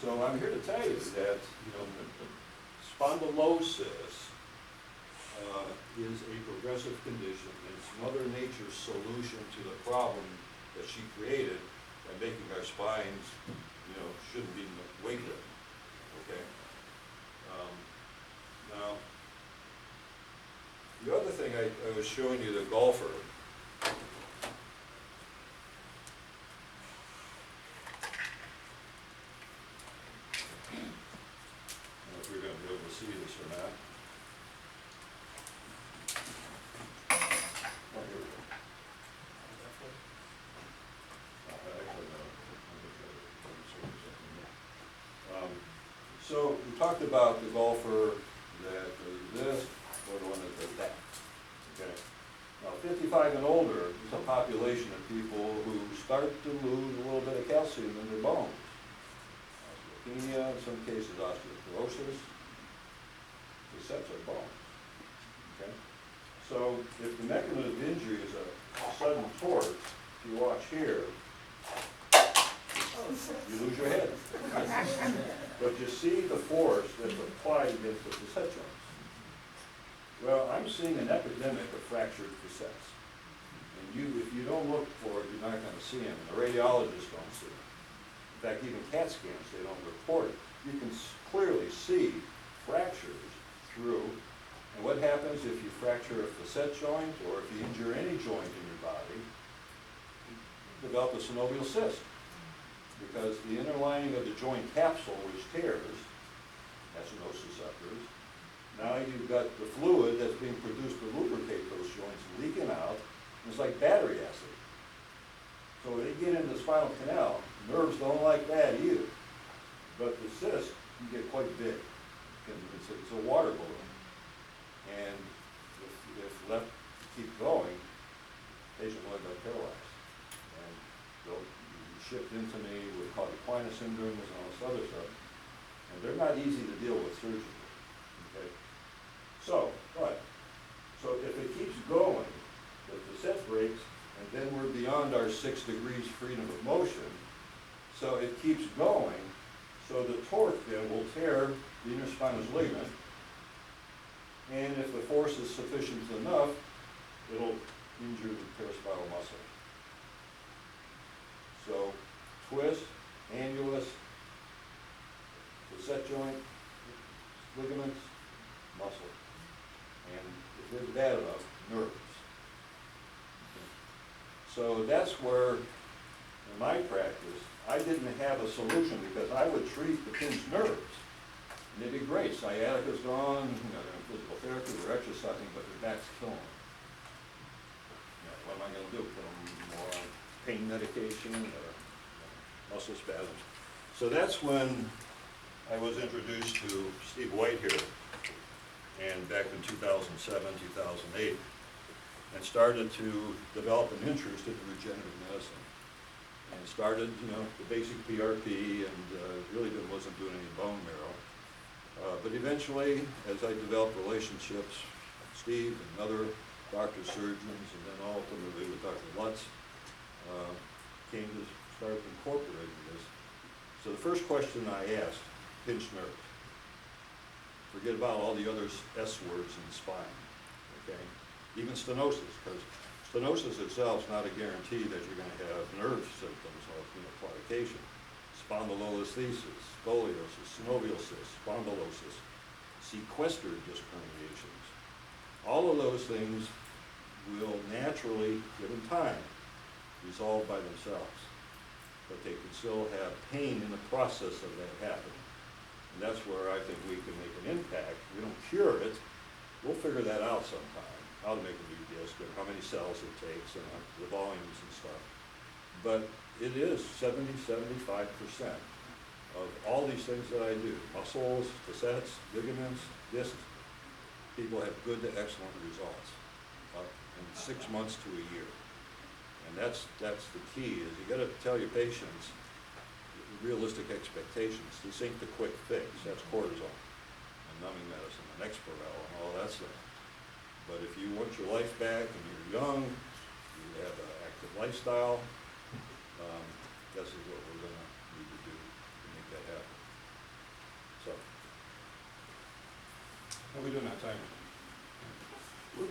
So I'm here to tell you that, you know, spondylosis is a progressive condition, and it's Mother Nature's solution to the problem that she created by making our spines, you know, shouldn't be weighted, okay? Now, the other thing I was showing you, the golfer. I don't know if you're going to be able to see this or not. Oh, here we go. Actually, no. So we talked about the golfer that does this, or the one that does that. Okay. Now, 55 and older is a population of people who start to lose a little bit of calcium in their bones. Osteopenia, in some cases osteoporosis. The sets are bones. Okay. So if the mechanism of injury is a sudden torque, if you watch here, you lose your head. But you see the force that's applied against the facet joints. Well, I'm seeing an epidemic of fractured facets. And if you don't look for it, you're not going to see them. And the radiologists don't see them. In fact, even CAT scans, they don't report it. You can clearly see fractures through. And what happens if you fracture a facet joint, or if you injure any joint in your body, you develop a synovial cyst. Because the inner lining of the joint capsule, which tears, has nociceptors, now you've got the fluid that's being produced to lubricate those joints leaking out, and it's like battery acid. So when they get into the spinal canal, nerves don't like that either. But the cyst can get quite big. It's a water balloon. And if left to keep going, the patient will end up paralyzed. And they'll shipped into me with Aquinas syndromes and all this other stuff, and they're not easy to deal with surgically. Okay, so if it keeps going, the facet breaks, and then we're beyond our 6 degrees freedom of motion. So it keeps going. So the torque then will tear the inner spinous ligament, and if the force is sufficient enough, it'll injure the paraspinal muscle. So, twist, annulus, facet joint, ligaments, muscle. And if it's bad enough, nerves. So that's where, in my practice, I didn't have a solution because I would treat the pinched nerves. And they'd be great. Sciatica's gone, you know, they're in physical therapy, they're exercising, but their back's killing them. You know, what am I going to do? Put them more on pain medication or muscle spasms. So that's when I was introduced to Steve White here, and back in 2007, 2008, and started to develop an interest in regenerative medicine. And started, you know, the basic PRP, and really wasn't doing any bone marrow. But eventually, as I developed relationships with Steve and other doctors, surgeons, and then ultimately with Dr. Lutz, came to start incorporating this. So the first question I asked, pinched nerve. Forget about all the other S words in the spine, okay? Even stenosis, because stenosis itself is not a guarantee that you're going to have nerve symptoms of, you know, claudication. Spondylolisthesis, scoliosis, synovial cyst, spondylosis, sequestered disc herniations. All of those things will naturally, given time, resolve by themselves. But they can still have pain in the process of that happening. And that's where I think we can make an impact. We don't cure it. We'll figure that out sometime, how to make a new disc and how many cells it takes and the volumes and stuff. But it is 70–75% of all these things that I do, muscles, facets, ligaments, discs, people have good to excellent results in 6 months to a year. And that's the key, is you gotta tell your patients realistic expectations. This ain't the quick fix, that's cortisone and numbing medicine and Exparel and all that stuff. But if you want your life back and you're young, you have an active lifestyle, this is what we're gonna need to do to make that happen. So, how are we doing on time? Real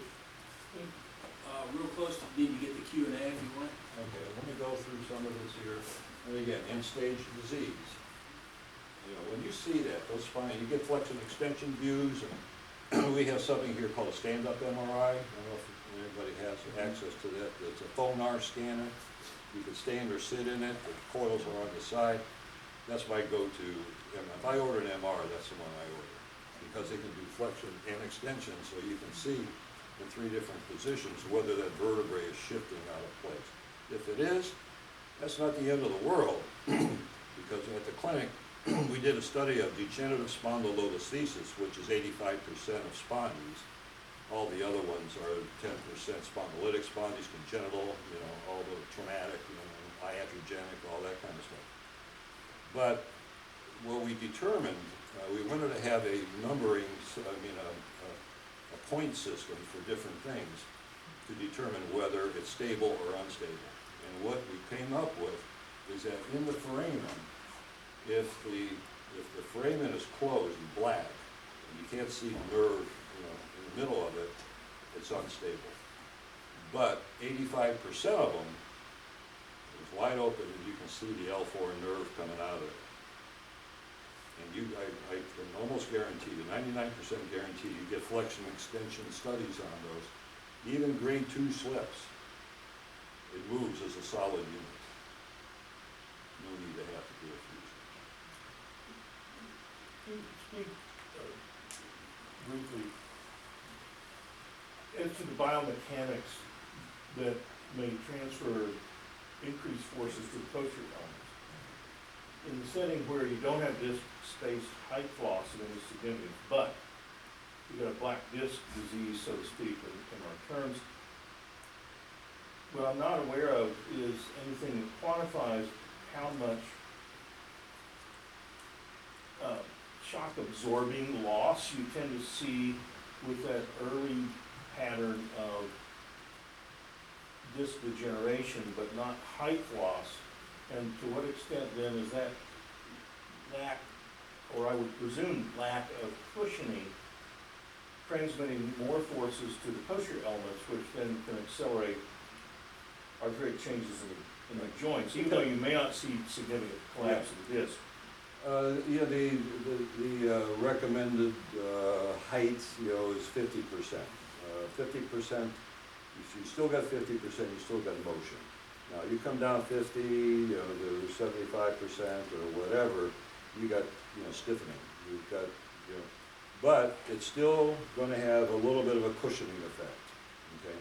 close, need to get the Q and A if you want. Okay, let me go through some of this here. And again, end-stage disease. You know, when you see that, those spine, you get flexion extension views, and we have something here called a stand-up MRI. I don't know if anybody has access to that. It's a phonar scanner. You can stand or sit in it. The coils are on the side. That's my go-to. If I order an MR, that's the one I order, because it can do flexion and extension, so you can see in 3 different positions whether that vertebrae is shifting out of place. If it is, that's not the end of the world, because at the clinic, we did a study of degenerative spondylolisthesis, which is 85% of spondies. All the other ones are 10% spondylitic, spondies congenital, you know, all the traumatic, you know, iatrogenic, all that kind of stuff. But what we determined, we wanted to have a numbering, a point system for different things to determine whether it's stable or unstable. And what we came up with is that in the foramen, if the foramen is closed and black, and you can't see the nerve, you know, in the middle of it, it's unstable. But 85% of them is wide open, and you can see the L4 nerve coming out of it. And I can almost guarantee you, 99% guarantee, you get flexion extension studies on those. Even grade 2 slips, it moves as a solid unit. No need to have to do a fusion. Speak briefly as to the biomechanics that may transfer increased forces to the posterior elements. In the setting where you don't have disc space height loss of any significance, but you got a black disc disease, so to speak, in our terms, what I'm not aware of is anything that quantifies how much shock absorbing loss you tend to see with that early pattern of disc degeneration, but not height loss. And to what extent then is that lack, or I would presume lack of cushioning, transmitting more forces to the posterior elements, which then can accelerate arthritic changes in the joints, even though you may not see significant collapse of the disc. Yeah, the recommended height, you know, is 50%. 50%, you still got 50%, you still got motion. Now, you come down 50, you know, to 75% or whatever, you got, you know, stiffening. You've got, you know, but it's still going to have a little bit of a cushioning effect, okay?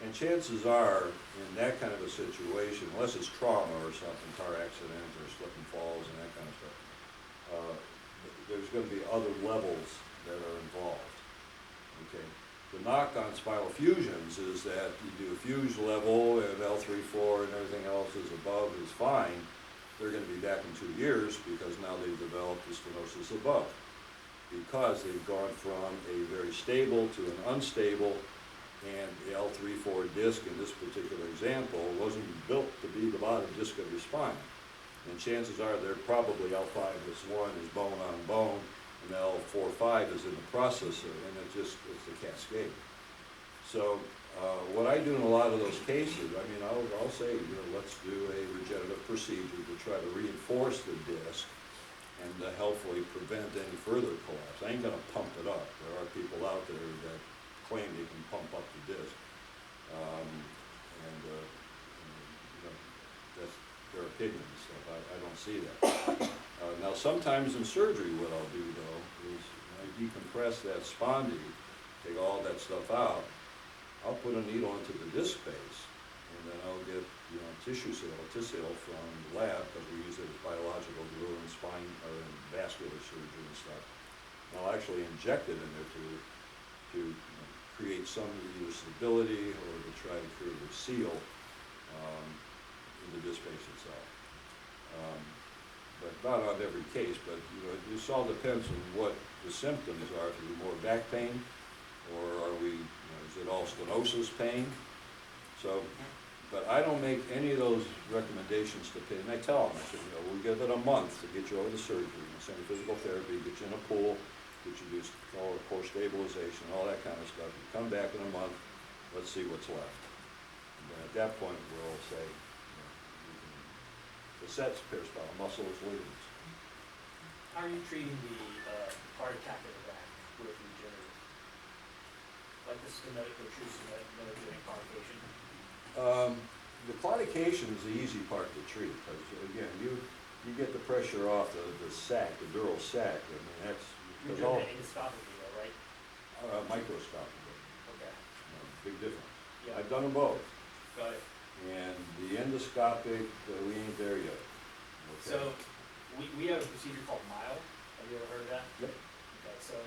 And chances are, in that kind of a situation, unless it's trauma or something, car accident or slip and falls and that kind of stuff, there's going to be other levels that are involved, okay? The knock on spinal fusions is that you do a fuse level and L3-4 and everything else is above is fine. They're going to be back in 2 years because now they've developed the stenosis above, because they've gone from a very stable to an unstable, and the L3-4 disc in this particular example wasn't built to be the bottom disc of your spine. And chances are they're probably L5-1 is bone on bone, and L4-5 is in the processor, and it's a cascade. So what I do in a lot of those cases, I mean, I'll say, you know, let's do a regenerative procedure to try to reinforce the disc and to helpfully prevent any further collapse. I ain't gonna pump it up. There are people out there that claim they can pump up the disc, you know, that's their opinion and stuff. I don't see that. Now, sometimes in surgery, what I'll do though is I decompress that spondy, take all that stuff out. I'll put a needle into the disc space, and then I'll get, you know, tissue from the lab, because we use it as biological glue in spine or in vascular surgery and stuff. And I'll actually inject it in there to you know, create some either stability or to try to create a seal in the disc space itself. But not on every case, but you know, this all depends on what the symptoms are. If it's more back pain, or are we, you know, is it all stenosis pain? So, but I don't make any of those recommendations to pain. I tell them, I said, you know, we'll give it a month to get you over the surgery, we'll send you physical therapy, get you in a pool, get you do core stabilization, all that kind of stuff. You come back in a month, let's see what's left. And then at that point, we'll say, you can facets, pierced muscles, ligaments. How are you treating the heart attack in the back with regenerative? Like the schematic, the true schematic claudication? The claudication is the easy part to treat, because again, you get the pressure off the sac, the dural sac, I mean, that's, You're because doing all, that endoscopically though, right? microscopically, Okay, big difference. yeah, I've done them both, got it. and the endoscopic, we ain't there yet. Okay? So, we have a procedure called MILE, have you ever heard of that? Yep. Okay, so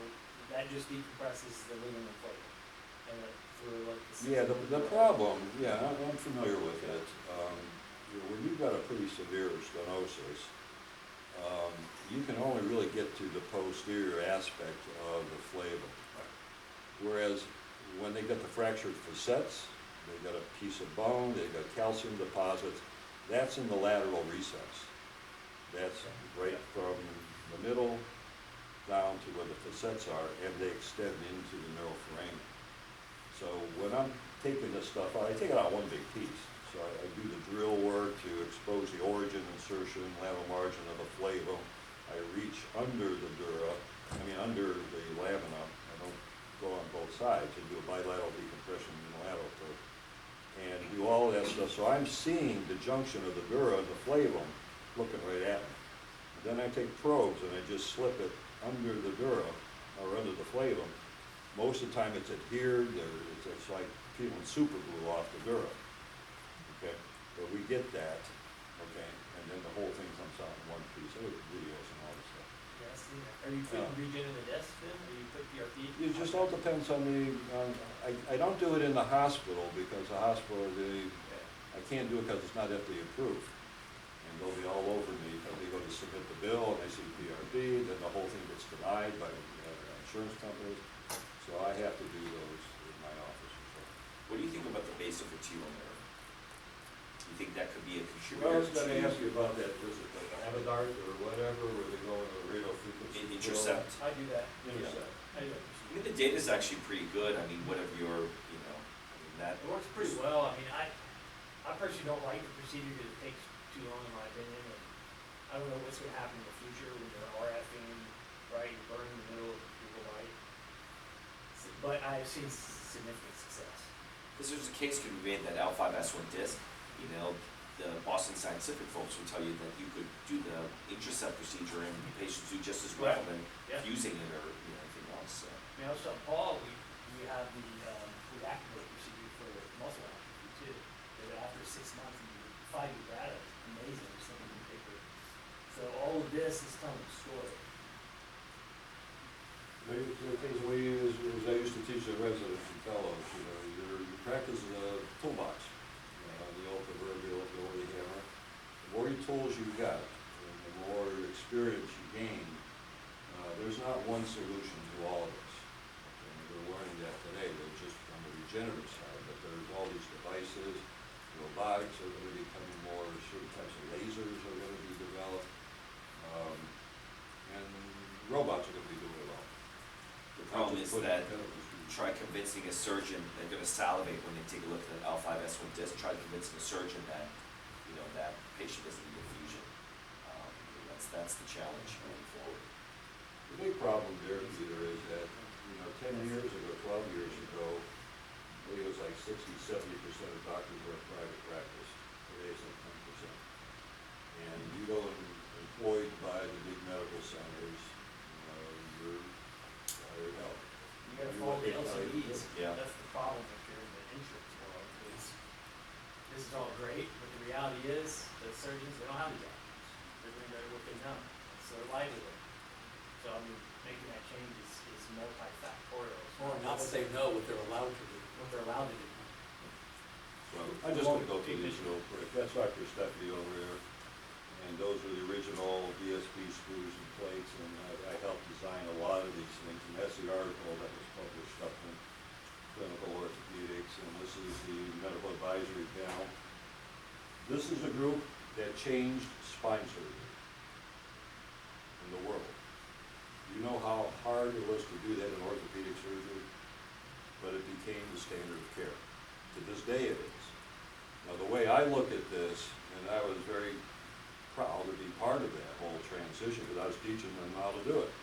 that just decompresses the ligament plate, and through like the. Yeah, the problem, yeah, I'm familiar with it. When you've got a pretty severe stenosis, you can only really get to the posterior aspect of the flavum. Whereas when they got the fractured facets, they got a piece of bone, they got calcium deposits, that's in the lateral recess. That's right from the middle down to where the facets are, and they extend into the neuroforamen. So when I'm taking this stuff out, I take it out one big piece. So I do the drill work to expose the origin, insertion, lateral margin of the flavum. I reach under the dura, under the lamina. I don't go on both sides. I do a bilateral decompression unilateral approach and do all that stuff. So I'm seeing the junction of the dura and the flavum looking right at me. Then I take probes and I just slip it under the dura or under the flavum. Most of the time it's adhered, or it's like peeling super glue off the dura. Okay, but we get that, okay, and then the whole thing comes out in one piece. I look at videos and all this stuff. Yes, are you putting regen in the disc then, or you put PRP? It just all depends on I don't do it in the hospital, because the hospital, I can't do it because it's not FDA approved. And they'll be all over me because they go to submit the bill and they see PRP, then the whole thing gets denied by insurance companies. So I have to do those in my office. What do you think about the basivertebral nerve? Do you think that could be a Well, I contributor was going to to ask you about that, was it like Avodart or whatever, where they go in the radio frequency? intercept? I do that. Intercept. I do that. I mean, the data's actually pretty good. I mean, whatever your, that. It works pretty well. I personally don't like the procedure because it takes too long in my opinion. And I don't know what's gonna happen in the future when you're RFing, right, you're burning the middle of the light. But I've seen significant success. Because there's a case could be made that L5S1 disc, the Boston Scientific folks will tell you that you could do the intercept procedure and patients do just as well than Yeah. fusing it or anything else. So. I was telling Paul, we have the reactivate procedure for muscle atrophy too. That after 6 months, you 5-year data, it's amazing, or something in the paper. So all of this is telling a story. The things we use, as I used to teach the residents and fellows, your practice is a toolbox. The old proverbial authority hammer. The more tools you got, and the more experience you gain, there's not one solution to all of this. Okay, we're learning that today. They're just on the regenerative side, but there's all these devices. Robotics are going to be becoming more. Certain types of lasers are going to be developed, and robots are going to be doing it all. The problem is that try convincing a surgeon, they're going to salivate when they take a look at an L5S1 disc, try convincing a surgeon that, that patient doesn't need a fusion. That's the challenge going forward. The big problem there, Peter, is that, 10 years ago, 12 years ago, I believe it was like 60-70% of doctors were in private practice. Today it's like 10%. And you go and employed by the big medical centers, you're hired help. You gotta follow the LCDs. Yeah. That's the problem if you're in the insurance world, is this is all great, but the reality is that surgeons, they don't have the jobs. They're doing better what they know. It's their livelihood. So making that change is multifactorial. Or not what they know, what they're allowed to do. What they're allowed to do. So I'm just going to go through these real quick. That's Dr. Steffi over here. And those are the original BSP screws and plates, and I helped design a lot of these things. And that's the article that was published up in Clinical Orthopedics, and this is the Medical Advisory Panel. This is a group that changed spine surgery in the world. You know how hard it was to do that in orthopedic surgery? But it became the standard of care. To this day it is. Now, the way I look at this, and I was very proud to be part of that whole transition, because I was teaching them how to do it.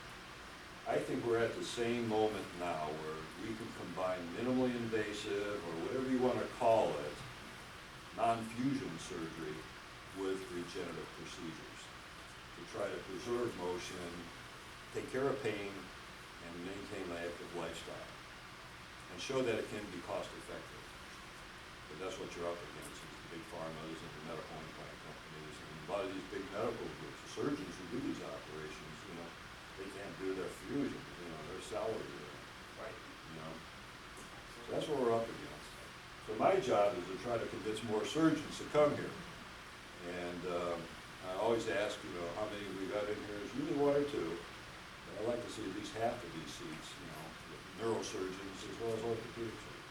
I think we're at the same moment now where we can combine minimally invasive, or whatever you want to call it, non-fusion surgery with regenerative procedures to try to preserve motion, take care of pain, and maintain an active lifestyle, and show that it can be cost effective. But that's what you're up against, is the big pharmas and the medical implant companies, and a lot of these big medical groups, the surgeons who do these operations, you know, they can't do their fusions, you know, their salary, Right. you know. So that's what we're up against. So my job is to try to convince more surgeons to come here. And I always ask, you know, how many we got in here, is usually one or two. But I'd like to see at least half of these seats, you know, with neurosurgeons as well as orthopedic surgeons.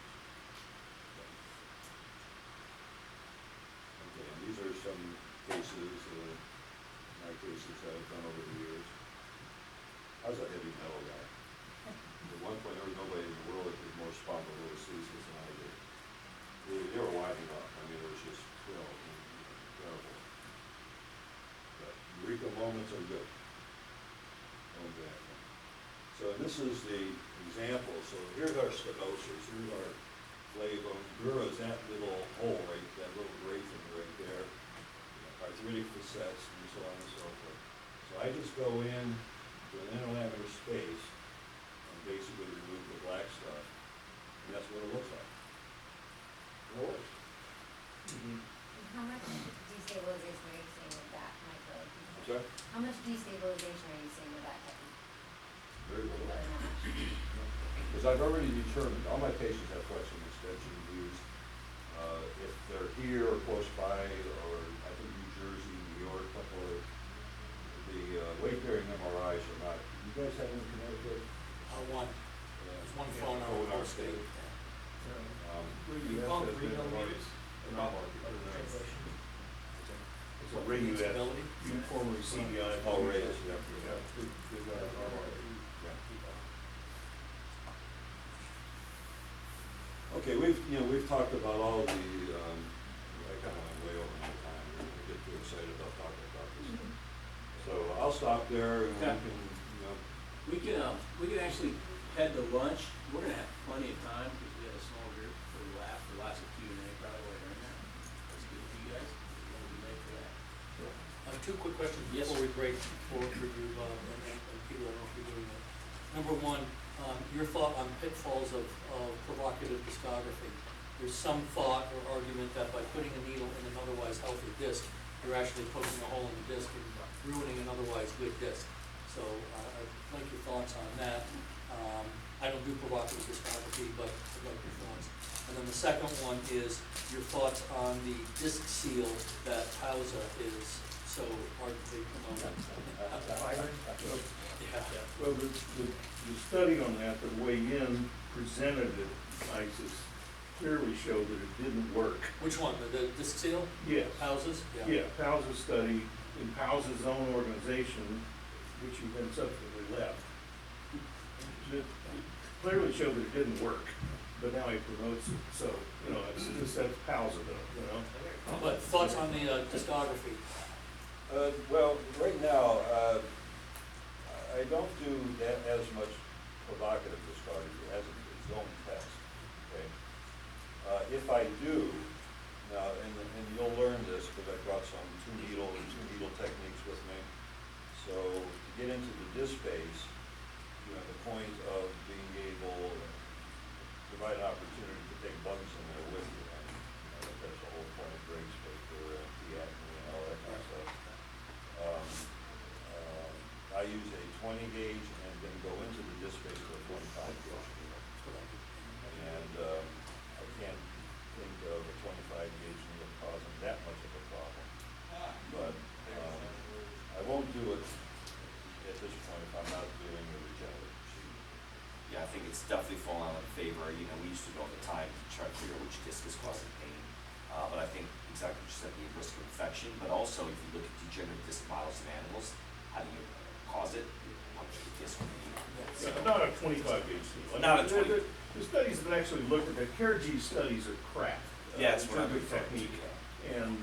Okay, and these are some cases, my cases that I've done over the years. I was a heavy metal guy. At one point, there was nobody in the world that did more spondylolisthesis than I did. They were winding up. I mean, it was just terrible. But eureka moments are good. Exactly. So this is the example. So here's our stenosis. Here's our flavum. Dura is that little hole, right? That little gray thing right there. Arthritic facets and so on and so forth. So I just go in to an interlaminar space and basically remove the black stuff. And that's what it looks like. And it works. Mhm. And how much destabilization are you seeing with that micro? I'm sorry? How much destabilization are you seeing with that technique? Very little. Or not much? Because I've already determined, all my patients have flexion extension views. If they're here or close by, or I think New Jersey, New York, a couple of the weight-bearing MRIs are not. You guys have them in Connecticut? One, there's one phone on Oh, in our our state. state. You call them renal meters? It's a What, ring you have. stability? Uniformly CDI. Oh, right, yeah. We've got it. Yeah. Okay, we've talked about all the, I kind of went way over my time, I get too excited about talking about this. So I'll stop there and we Okay. can, We can actually head to lunch. We're gonna have plenty of time because we had a small group for lots of Q and A probably while you're in there. That's good for you guys. You wanna be late for that. Two quick questions Yes. before we break for you, Bob, and Peter, I don't know if you're doing that. Number one, your thought on pitfalls of provocative discography. There's some thought or argument that by putting a needle in an otherwise healthy disc, you're actually poking a hole in the disc and ruining an otherwise good disc. So I'd like your thoughts on that. I don't do provocative discography, but I'd like your thoughts. And then the second one is your thoughts on the disc seal that Pausa is so ardently promoting. Yeah. Well, the study on that, the way Yin presented it, ISIS, clearly showed that it didn't work. Which one, the disc seal? Yes. Houses? Yeah, Pause's study, in Pause's own organization, which he then subsequently left, it clearly showed that it didn't work, but now he promotes it, so, you know, it's just, that's Pause though, you know? But thoughts on the discography? well, right now, I don't do that as much provocative discography as its own test, okay? If I do, now, and you'll learn this, because I brought some two needle techniques with me. So to get into the disc space, you know, the point of being able to provide an opportunity to take bugs in there with you. And, you know, that's the whole point of brace paper and T-acne and all that kind of stuff. I use a 20 gauge and then go into the disc space with a 25 gauge needle. And I can't think of a 25 gauge needle causing that much of a problem. But I won't do it at this point if I'm not doing a regenerative procedure. Yeah, I think it's definitely fallen out of favor. You know, we used to go all the time to try to figure out which disc is causing pain. But I think exactly what you said, the risk of infection, but also if you look at degenerative disc models in animals, how do you cause it? how much disc we need. Yeah, not a 25-gauge steel. Not a The- 20. The studies that actually looked at that, Carrigy studies are crap. Yeah, that's in what I'm terms of referring to. technique. And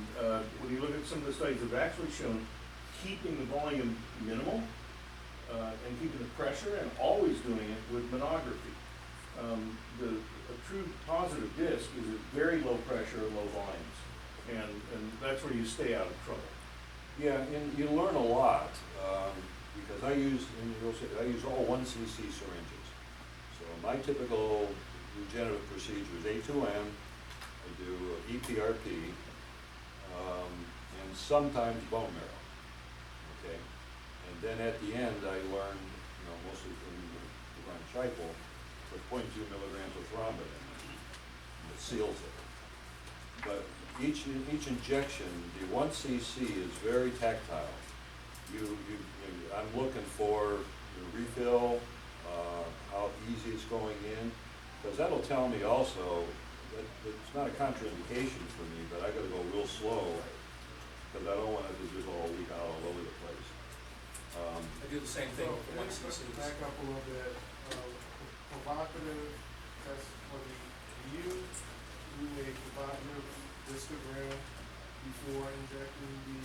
when you look at some of the studies that have actually shown keeping the volume minimal and keeping the pressure and always doing it with monography. A true positive disc is at very low pressure, low volumes. And that's where you stay out of trouble. Yeah, and you learn a lot, because I use all 1cc syringes. So my typical regenerative procedure is A2M, I do EPRP, and sometimes bone marrow, okay? And then at the end, I learned, mostly from Ron Scheipel, with 0.2 milligrams of thrombin in it, and it seals it. But each injection, the 1cc is very tactile. I'm looking for the refill, how easy it's going in, because that'll tell me also that it's not a contraindication for me, but I gotta go real slow, because I don't want it to just all leak out all over the place. I do the same thing with the one CCs. Back up a little bit, provocative, that's what you do a provocative discogram before injecting the,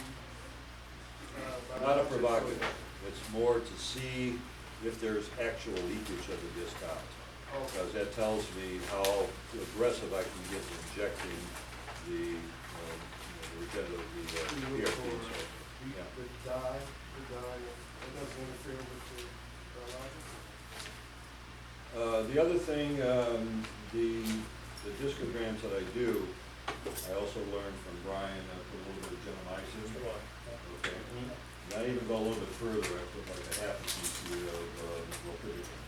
Not a biologics, provocative, it's more to see if there's actual leakage of the disc out. Because that tells me how aggressive I can get in injecting the regenerative, You the look PRP. for Yeah. the dye, that doesn't interfere with the biologics? The other thing, the discograms that I do, I also learned from Brian, I put a little bit of gentamicin. Okay. And I even go a little bit further, I put like a half a cc of ropivacaine.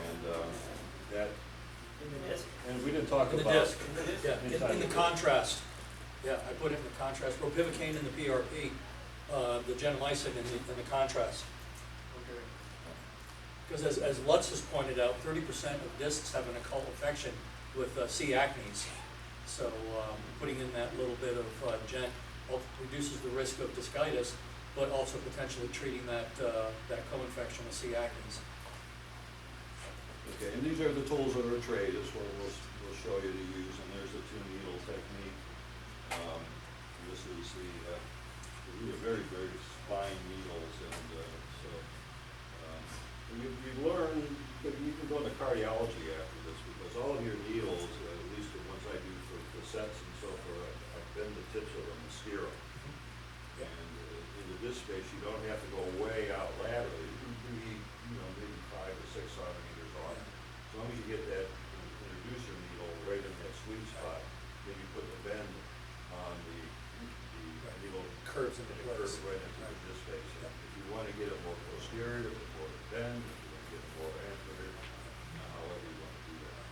And that, In the disc? and we didn't talk In the about. disc, yeah, in the contrast, yeah, I put it in the contrast, ropivacaine in the PRP, the gentamicin in the contrast. Okay. Because as Lutz has pointed out, 30% of discs have an occult infection with C. acnes. So putting in that little bit of gent reduces the risk of discitis, but also potentially treating that co-infection with C. acnes. Okay, and these are the tools that are a trade, this one we'll show you to use, and there's the 2-needle technique. This is these are very, very fine needles, and so you learn that you can go into cardiology after this, because all of your needles, at least the ones I do for cassettes and so forth, I bend the tips of them and steer them. And in the disc space, you don't have to go way out laterally, you can be, maybe 5 or 6 centimeters off. As long as you get that introducer needle right in that sweet spot, then you put the bend on the needle. Curves into and it place. curves right into the disc space. And if you want to get it more posterior, more bend, if you want to get it more anterior, however you want to do that.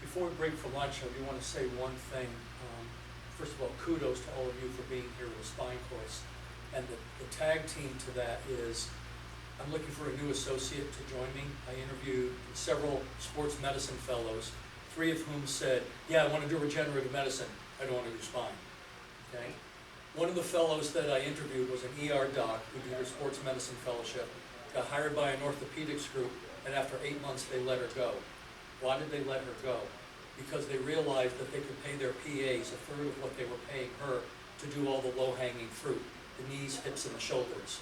Before we break for lunch, I do want to say one thing. First of all, kudos to all of you for being here with the spine course. And the tag team to that is, I'm looking for a new associate to join me. I interviewed several sports medicine fellows, 3 of whom said, yeah, I want to do regenerative medicine, I don't want to do spine, okay? One of the fellows that I interviewed was an ER doc who did her sports medicine fellowship, got hired by an orthopedics group, and after 8 months, they let her go. Why did they let her go? Because they realized that they could pay their PAs 1/3 of what they were paying her to do all the low-hanging fruit, the knees, hips, and the shoulders.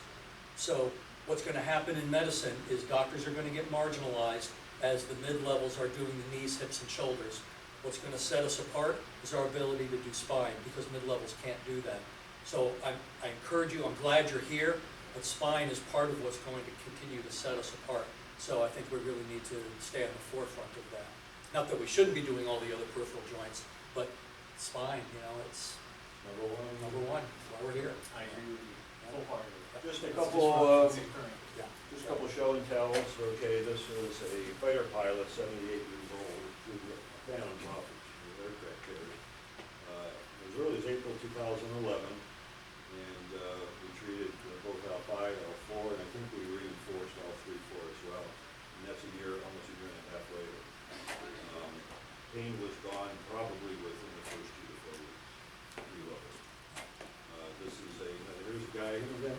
So what's going to happen in medicine is doctors are going to get marginalized as the mid-levels are doing the knees, hips, and shoulders. What's going to set us apart is our ability to do spine, because mid-levels can't do that. So I encourage you, I'm glad you're here, but spine is part of what's going to continue to set us apart. So I think we really need to stay on the forefront of that. Not that we shouldn't be doing all the other peripheral joints, but spine, it's Number one. number one, that's why we're here. I agree with you wholeheartedly. Just a It's couple, disrupting the current. just a couple show and tells. Okay, this is a fighter pilot, 78 years old, who found off his aircraft carrier. As early as April 2011, and we treated both L5, L4, and I think we reinforced L3, 4 as well. And that's almost a year and a half later. Pain was gone probably within the first 2 to 4 weeks. guy, and then,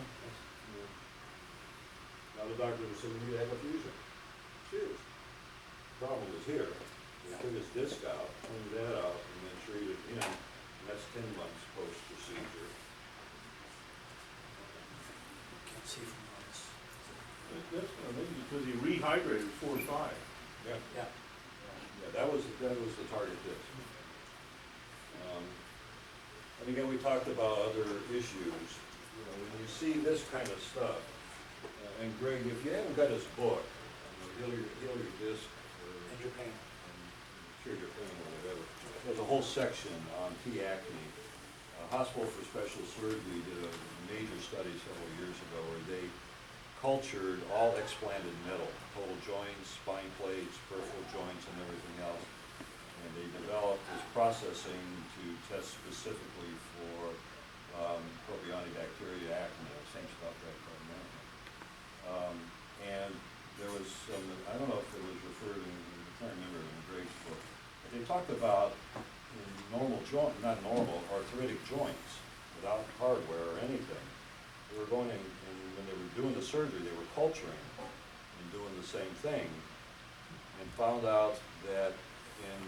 now the doctor was saying, you have a fusion. Cheers. Problem was here, they took his disc out, cleaned that out, and then treated him, and that's 10 months post-procedure. Can't see from this. That's amazing, because he rehydrated 4 or 5. Yeah. Yeah. Yeah, that was the target disc. And again, we talked about other issues. You know, when you see this kind of stuff, and Greg, if you haven't got his book, Heal Your Disc, And your pain. Cure Your Pain, or whatever, there's a whole section on P. acne. Hospital for Special Surgery did a major study several years ago where they cultured all explanted metal, total joints, spine plates, peripheral joints, and everything else. And they developed this processing to test specifically for propionic bacteria acne, same stuff that and there was some, I don't know if it was referred in, I can't remember in Greg's book, but they talked about in normal joint, not normal, arthritic joints, without hardware or anything. They were going in, and when they were doing the surgery, they were culturing and doing the same thing, and found out that in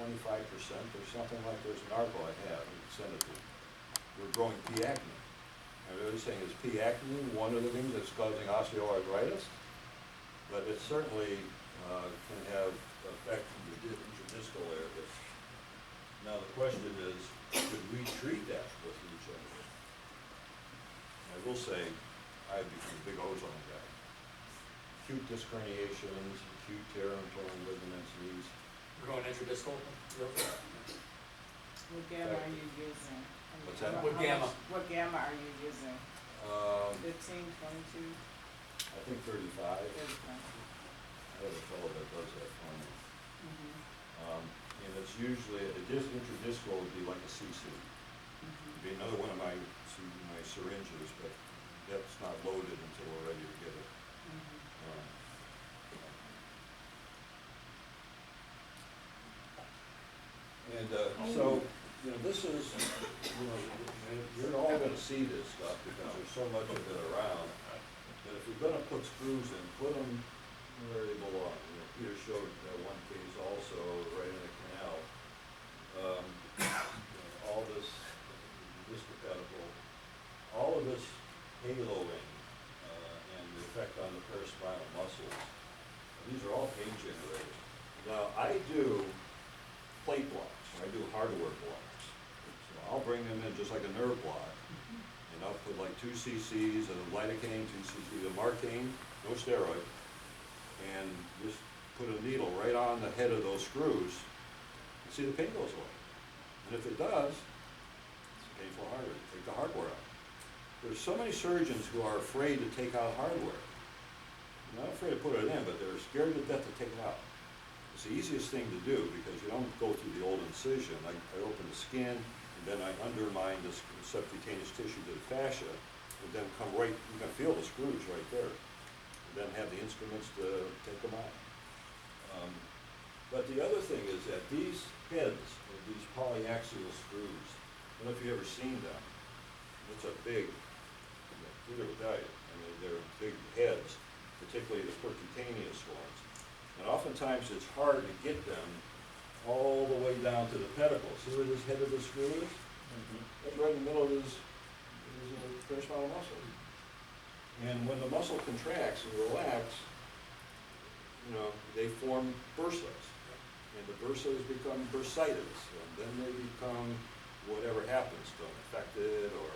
25% or something like, there's an article I have, I can send it to you, we're growing P. acne. And they're saying, is P. acne one of the things that's causing osteoarthritis? But it certainly can have effect in the intradiscal area. Now the question is, should we treat that with each other? I will say, I've become a big ozone guy. Acute disc herniations, acute tear and torn ligaments, these. We're going intradiscal? What gamma are you using? What's that? What gamma? What gamma are you using? 15, 22, I think 35. 35? I have a fellow that does that for me. Mm-hmm. And it's usually, a intradiscal would be like a CC. It'd be another one of my syringes, but that's not loaded until we're ready to get it. And so, you know, this is, you know, you're all gonna see this stuff because there's so much of it around. But if you're gonna put screws in, put them where they belong. You know, Peter showed that one case also right in the canal. You know, all this pedicle, all of this haloing, and the effect on the paraspinal muscles. These are all pain generators. Now, I do plate blocks, I do hardware blocks. So I'll bring them in just like a nerve block, and I'll put like 2 cc's of lidocaine, 2 cc's of marcaine, no steroid, and just put a needle right on the head of those screws, and see the pain goes away. And if it does, it's a painful hardware, take the hardware out. There's so many surgeons who are afraid to take out hardware. They're not afraid to put it in, but they're scared to death to take it out. It's the easiest thing to do because you don't go through the old incision. I open the skin, and then I undermine the subcutaneous tissue to the fascia, and then come right, you can feel the screws right there. And then have the instruments to take them out. But the other thing is that these heads, these polyaxial screws, I don't know if you've ever seen them. It's a big, Peter would tell you, I mean, they're big heads, particularly the percutaneous ones. And oftentimes it's hard to get them all the way down to the pedicle. See where this head of the screw is? That's right in the middle of his paraspinal muscle. And when the muscle contracts and relax, you know, they form bursas. And the bursas become bursitis, and then they become whatever happens to them, affected or,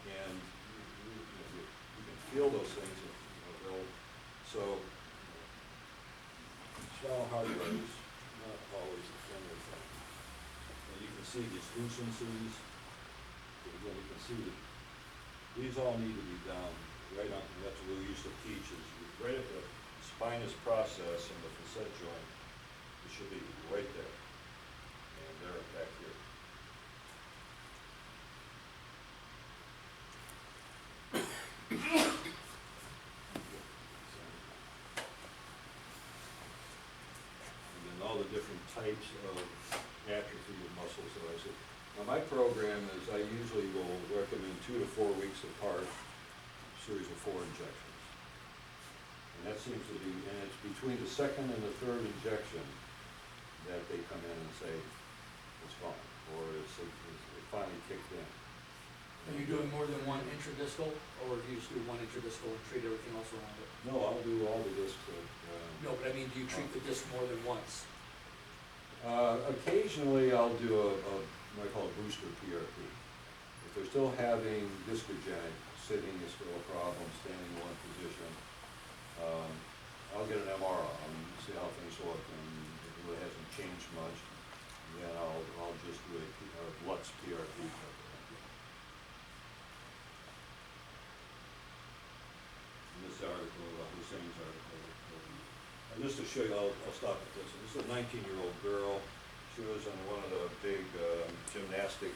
and you can feel those things, you know, so spinal hardware is not always a friendly thing. And you can see these lucencies, again, you can see that these all need to be down right on, and that's what we used to teach is right at the spinous process and the facet joint, it should be right there. And they're back here. And then all the different types of atrophy of muscles that I said. Now, my program is, I usually will recommend 2 to 4 weeks apart, series of 4 injections. And that seems to be, and it's between the second and the third injection that they come in and say, it's gone, or it finally kicked in. Are you doing more than one intradiscal, or do you just do one intradiscal and treat everything else around it? No, I'll do all the discs. No, but I mean, do you treat the disc more than once? Occasionally, I'll do what I call a booster PRP. If they're still having discogenic, sitting is still a problem, standing in one position, I'll get an MR on them, see how things look, and if it really hasn't changed much, then I'll just do a Lux PRP. In this article, Hussein's article, and just to show you, I'll stop at this. This is a 19-year-old girl. She was on one of the big gymnastic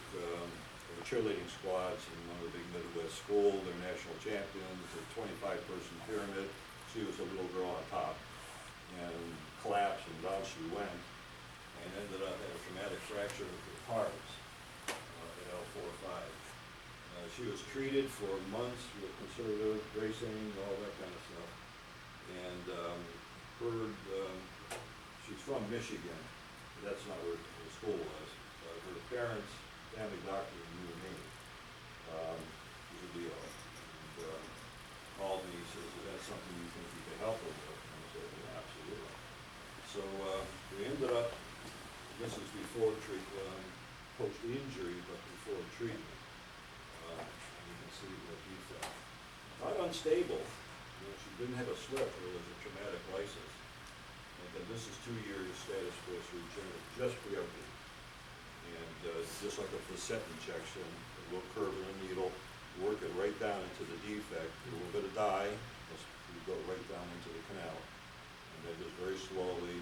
cheerleading squads in one of the big Midwest schools. They're national champions. It's a 25-person pyramid. She was a little girl on top, and collapsed, and down she went, and ended up at a traumatic fracture of the parts at L4-5. She was treated for months with conservative bracing, all that kind of stuff, and she's from Michigan. That's not where the school was. Her parents, family doctor, knew me. Was a deal. And called me, says, "Is that something you think you can help her with?" And I said, "Yeah, absolutely." So we ended up. This is before post-injury, but before treatment. You can see the defect. Not unstable. You know, she didn't have a slip. It was a traumatic lysis. And then this is 2 years status quo regenerative, just PRP. And just like a facet injection, a little curve in the needle, work it right down into the defect, a little bit of dye, you go right down into the canal. And then just very slowly,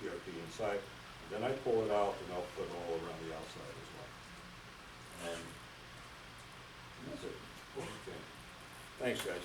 PRP inside. And then I pull it out and I'll put it all around the outside as well. And that's it. Okay. Thanks, guys.